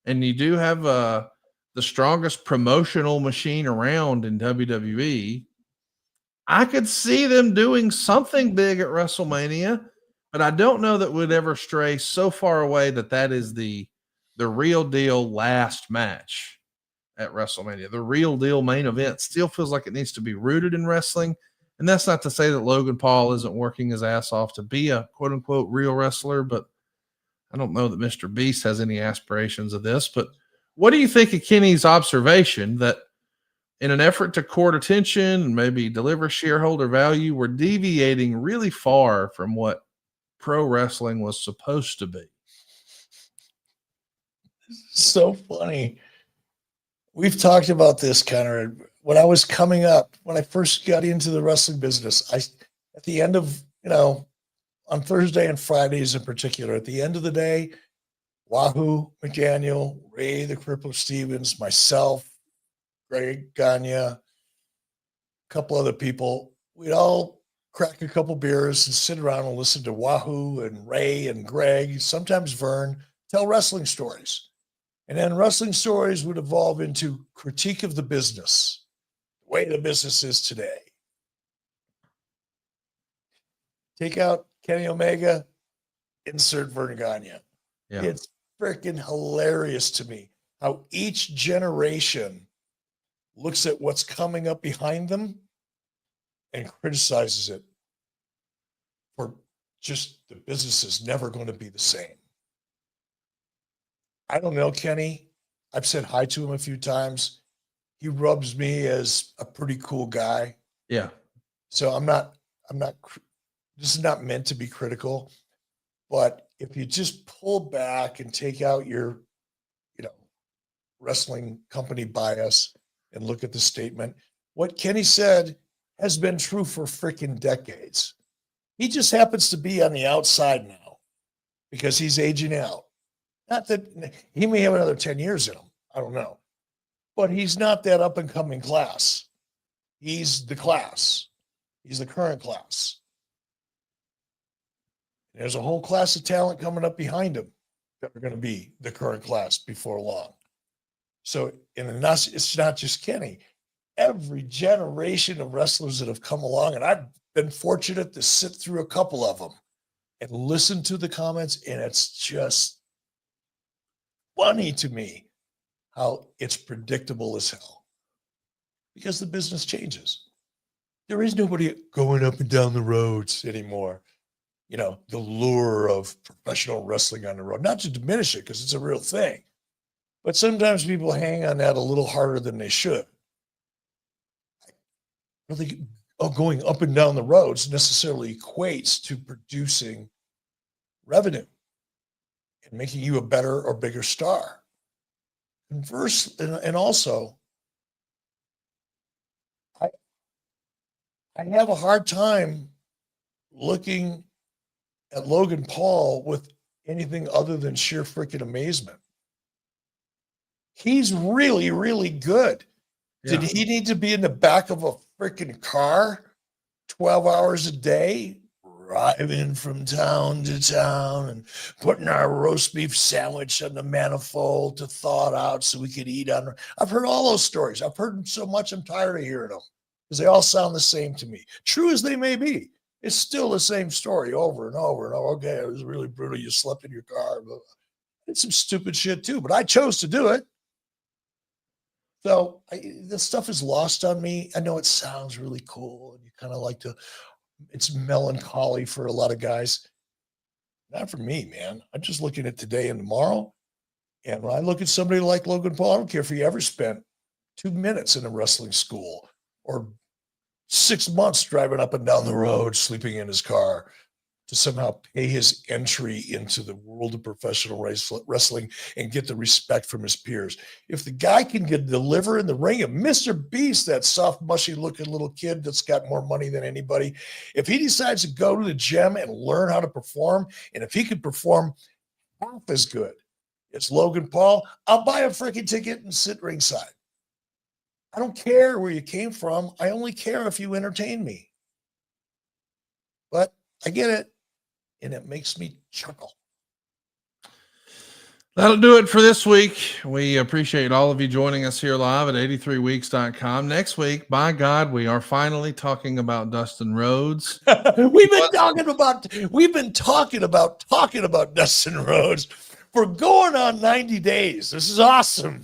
and you do have the strongest promotional machine around in WWE, I could see them doing something big at WrestleMania, but I don't know that we'd ever stray so far away that is the real deal last match at WrestleMania. The real deal main event still feels like it needs to be rooted in wrestling. And that's not to say that Logan Paul isn't working his ass off to be a quote unquote real wrestler, but I don't know that Mr. Beast has any aspirations of this. But what do you think of Kenny's observation that in an effort to court attention and maybe deliver shareholder value, we're deviating really far from what pro wrestling was supposed to be? So funny. We've talked about this, Conrad. When I was coming up, when I first got into the wrestling business, at the end of, on Thursday and Fridays in particular, at the end of the day, Wahoo, McDaniel, Ray the Cripple Stevens, myself, Greg Gagne, a couple other people, we'd all crack a couple beers and sit around and listen to Wahoo and Ray and Greg, sometimes Vern, tell wrestling stories. And then wrestling stories would evolve into critique of the business, the way the business is today. Take out Kenny Omega, insert Vern Gagne. Yeah. It's freaking hilarious to me how each generation looks at what's coming up behind them and criticizes it for just the business is never going to be the same. I don't know Kenny. I've said hi to him a few times. He rubs me as a pretty cool guy. Yeah. So I'm not, this is not meant to be critical, but if you just pull back and take out your, wrestling company bias and look at the statement, what Kenny said has been true for freaking decades. He just happens to be on the outside now because he's aging out. Not that he may have another 10 years in him. I don't know. But he's not that up and coming class. He's the class. He's the current class. There's a whole class of talent coming up behind him that are going to be the current class before long. So, it's not just Kenny. Every generation of wrestlers that have come along, and I've been fortunate to sit through a couple of them and listen to the comments, and it's just funny to me how it's predictable as hell because the business changes. There is nobody going up and down the roads anymore. The lure of professional wrestling on the road, not to diminish it because it's a real thing, but sometimes people hang on that a little harder than they should. Really, going up and down the roads necessarily equates to producing revenue and making you a better or bigger star. And also, I have a hard time looking at Logan Paul with anything other than sheer freaking amazement. He's really, really good. Yeah. Did he need to be in the back of a freaking car 12 hours a day, driving from town to town and putting our roast beef sandwich on the manifold to thaw it out so we could eat on? I've heard all those stories. I've heard them so much I'm tired of hearing them because they all sound the same to me. True as they may be, it's still the same story over and over and over. Okay, it was really brutal. You slept in your car. It's some stupid shit too, but I chose to do it. So this stuff is lost on me. I know it sounds really cool and you kind of like it's melancholy for a lot of guys. Not for me, man. I'm just looking at today and tomorrow. And when I look at somebody like Logan Paul, I don't care if he ever spent 2 minutes in a wrestling school or 6 months driving up and down the road, sleeping in his car to somehow pay his entry into the world of professional wrestling and get the respect from his peers. If the guy can deliver in the ring, of Mr. Beast, that soft, mushy looking little kid that's got more money than anybody, if he decides to go to the gym and learn how to perform, and if he could perform half as good as Logan Paul, I'll buy a freaking ticket and sit ringside. I don't care where you came from. I only care if you entertain me. But I get it. And it makes me chuckle. That'll do it for this week. We appreciate all of you joining us here live at 83weeks.com. Next week, by God, we are finally talking about Dustin Rhodes. We've been talking about Dustin Rhodes for going on 90 days. This is awesome.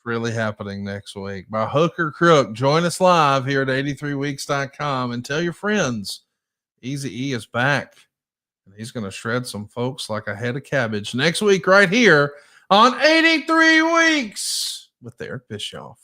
Really happening next week. By hook or crook, join us live here at 83weeks.com and tell your friends Easy E is back. And he's going to shred some folks like a head of cabbage next week right here on 83 Weeks with Eric Bischoff.